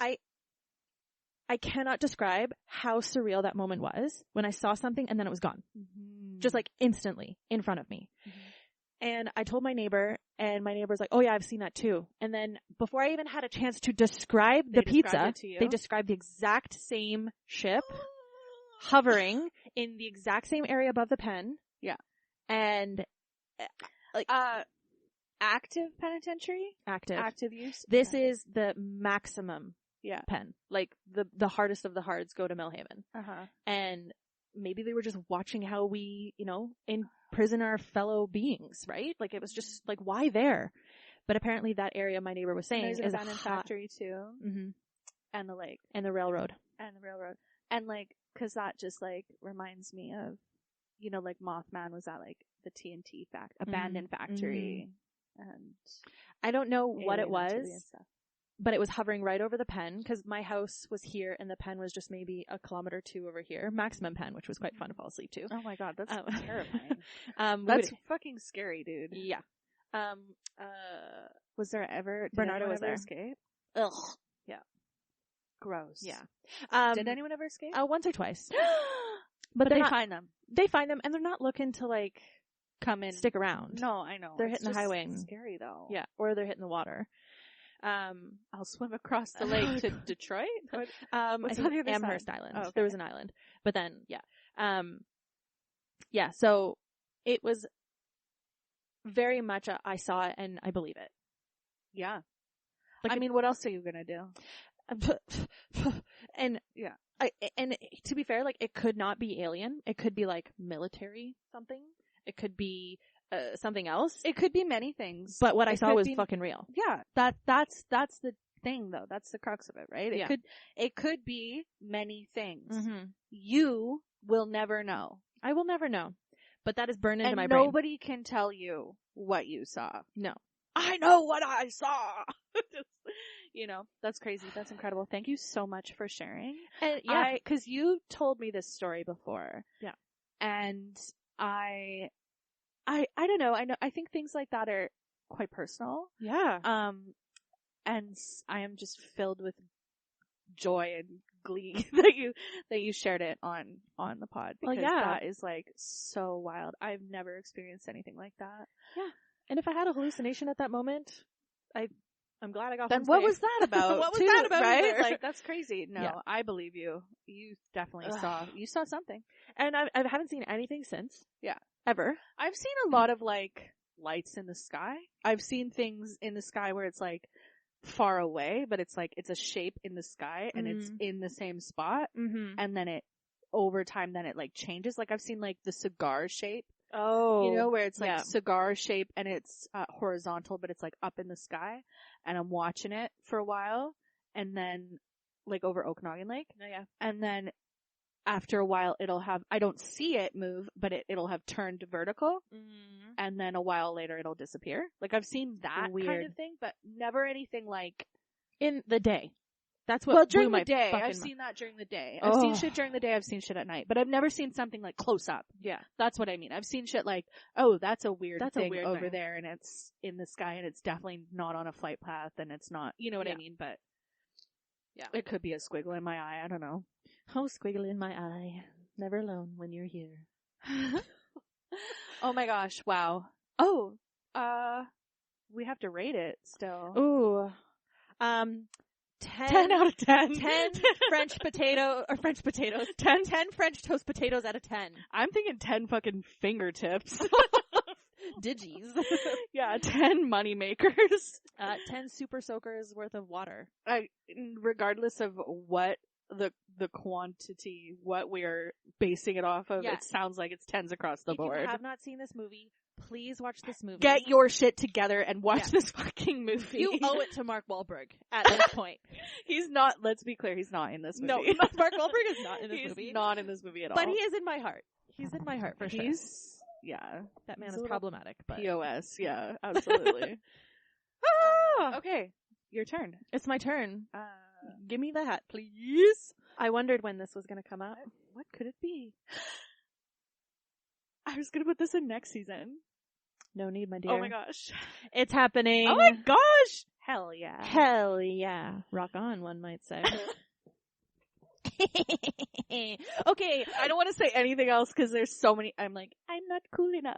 I cannot describe how surreal that moment was when I saw something and then it was gone. Mm-hmm. Just like instantly in front of me. Mm-hmm. And I told my neighbor, and my neighbor was like, oh yeah, I've seen that too. And then before I even had a chance to describe the pizza, they described the exact same ship hovering in the exact same area above the pen. Yeah. And like active penitentiary? Active use? This is the maximum pen. Like the hardest of the hards go to Millhaven. Uh-huh. And maybe they were just watching how we, imprison our fellow beings, right? Like it was just like, why there? But apparently that area my neighbor was saying is an abandoned factory too. Mm-hmm. And the lake. And the railroad. And like, cause that just like reminds me of, like Mothman was at like the TNT abandoned factory. Mm-hmm. And I don't know what it was, but it was hovering right over the pen because my house was here and the pen was just maybe a kilometer or two over here. Maximum pen, which was quite fun to fall asleep to. Oh my God, that's terrifying. That's fucking scary, dude. Yeah. Was there ever, Bernardo was there. Escape? Ugh. Yeah. Gross. Yeah. Did anyone ever escape? Once or twice. But they find them. They find them and they're not looking to like come in. Stick around. No, I know. They're hitting the highway. Scary though. Yeah. Or they're hitting the water. I'll swim across the lake to Detroit. What's on the other Amherst side? Island. Oh, okay. There was an island, but then so it was very much I saw it and I believe it. Yeah. Like I mean, what else are you gonna do? And yeah, and to be fair, like it could not be alien. It could be like military something. It could be something else. It could be many things. But what I saw was fucking real. Yeah. That's the thing though. That's the crux of it, right? It could be many things. Mm-hmm. You will never know. I will never know. But that is burned into my brain. brain. Nobody can tell you what you saw. No. I know what I saw. That's crazy. That's incredible. Thank you so much for sharing. And cause you told me this story before. Yeah. And I don't know. I think things like that are quite personal. Yeah. And I am just filled with joy and glee that you shared it on the pod because that is like so wild. I've never experienced anything like that. Yeah. And if I had a hallucination at that moment, I'm glad I got then what was that about? What was that about? Right? Either? Like that's crazy. No, I believe you. You definitely saw something. And I haven't seen anything since. Yeah. Ever. I've seen a lot of like lights in the sky. I've seen things in the sky where it's like far away, but it's like it's a shape in the sky and it's in the same spot. Mm-hmm. And then over time it like changes. Like I've seen like the cigar shape. Oh. Where it's like cigar shape and it's horizontal, but it's like up in the sky. And I'm watching it for a while and then like over Okanagan Lake. Oh, yeah. And then after a while it'll have, I don't see it move, but it'll have turned vertical. Mm-hmm. And then a while later it'll disappear. Like I've seen that kind of thing, but never anything like in the day. That's what during the day. I've seen that during the day. I've seen shit during the day. I've seen shit at night, but I've never seen something like close up. Yeah. That's what I mean. I've seen shit like, that's a weird thing over there and it's in the sky and it's definitely not on a flight path and it's not, you know what I mean? But yeah, it could be a squiggle in my eye. I don't know. Oh, squiggle in my eye. Never alone when you're here. Oh my gosh. Wow. Oh, we have to rate it still. Ooh. 10 out of 10. 10 French potatoes. 10 French toast potatoes out of 10. I'm thinking 10 fucking fingertips. Digis. Yeah, 10 money makers. 10 super soakers worth of water. Regardless of what the quantity, what we're basing it off of, it sounds like it's 10s across the board. If you have not seen this movie, please watch this movie. Get your shit together and watch this fucking movie. You owe it to Mark Wahlberg at this point. He's not, let's be clear, he's not in this movie. No, Mark Wahlberg is not in this movie. He's not in this movie at all. But he is in my heart. He's in my heart for sure. That man is problematic. But POS, yeah, absolutely. Okay, your turn. It's my turn. Give me the hat, please. I wondered when this was going to come out. What could it be? I was going to put this in next season. No need, my dear. Oh my gosh. It's happening. Oh my gosh. Hell yeah. Hell yeah. Rock on, one might say. Okay, I don't want to say anything else because there's so many. I'm like, I'm not cool enough.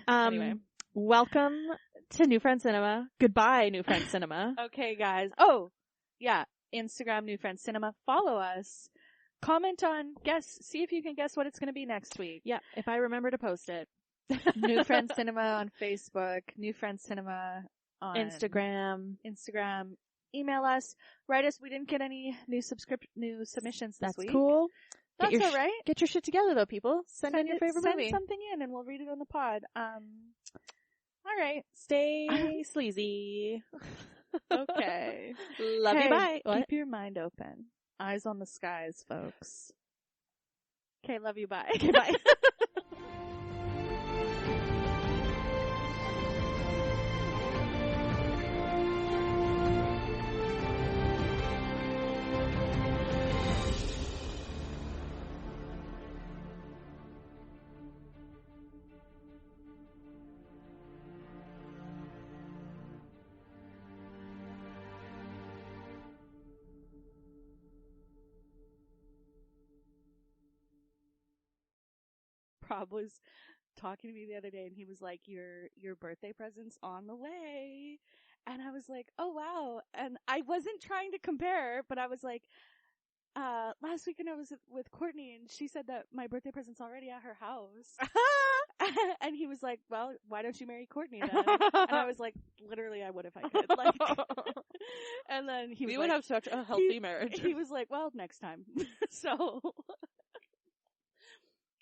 Anyway, welcome to New Friend Cinema. Goodbye, New Friend Cinema. Okay, guys. Oh, yeah. Instagram, New Friend Cinema. Follow us. Comment on, see if you can guess what it's going to be next week. Yeah, if I remember to post it. New Friend Cinema on Facebook, New Friend Cinema on Instagram. Email us, write us. We didn't get any new submissions this week. That's cool. That's all right. Get your shit together though, people. Send in your favorite movie. Send something in and we'll read it on the pod. All right. Stay sleazy. Okay. Love you, bye. Keep your mind open. Eyes on the skies, folks. Okay, love you, bye. Okay, bye. Rob was talking to me the other day and he was like, your birthday present's on the way. And I was like, oh wow. And I wasn't trying to compare, but I was like, last weekend I was with Courtney and she said that my birthday present's already at her house. And he was like, well, why don't you marry Courtney then? And I was like, literally I would if I could. Like, and then he was would have such a healthy marriage. He was like, well, next time.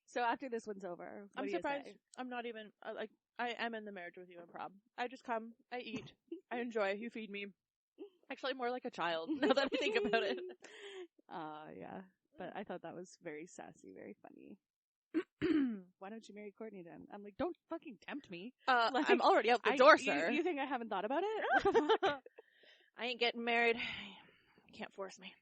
So after this one's over, I'm surprised I'm not even, I am in the marriage with you and Prob. I just come, I eat, I enjoy, you feed me. Actually more like a child, now that I think about it. Yeah. But I thought that was very sassy, very funny. Why don't you marry Courtney then? I'm like, don't fucking tempt me. Like, I'm already out the door, sir. You think I haven't thought about it? I ain't getting married. You can't force me.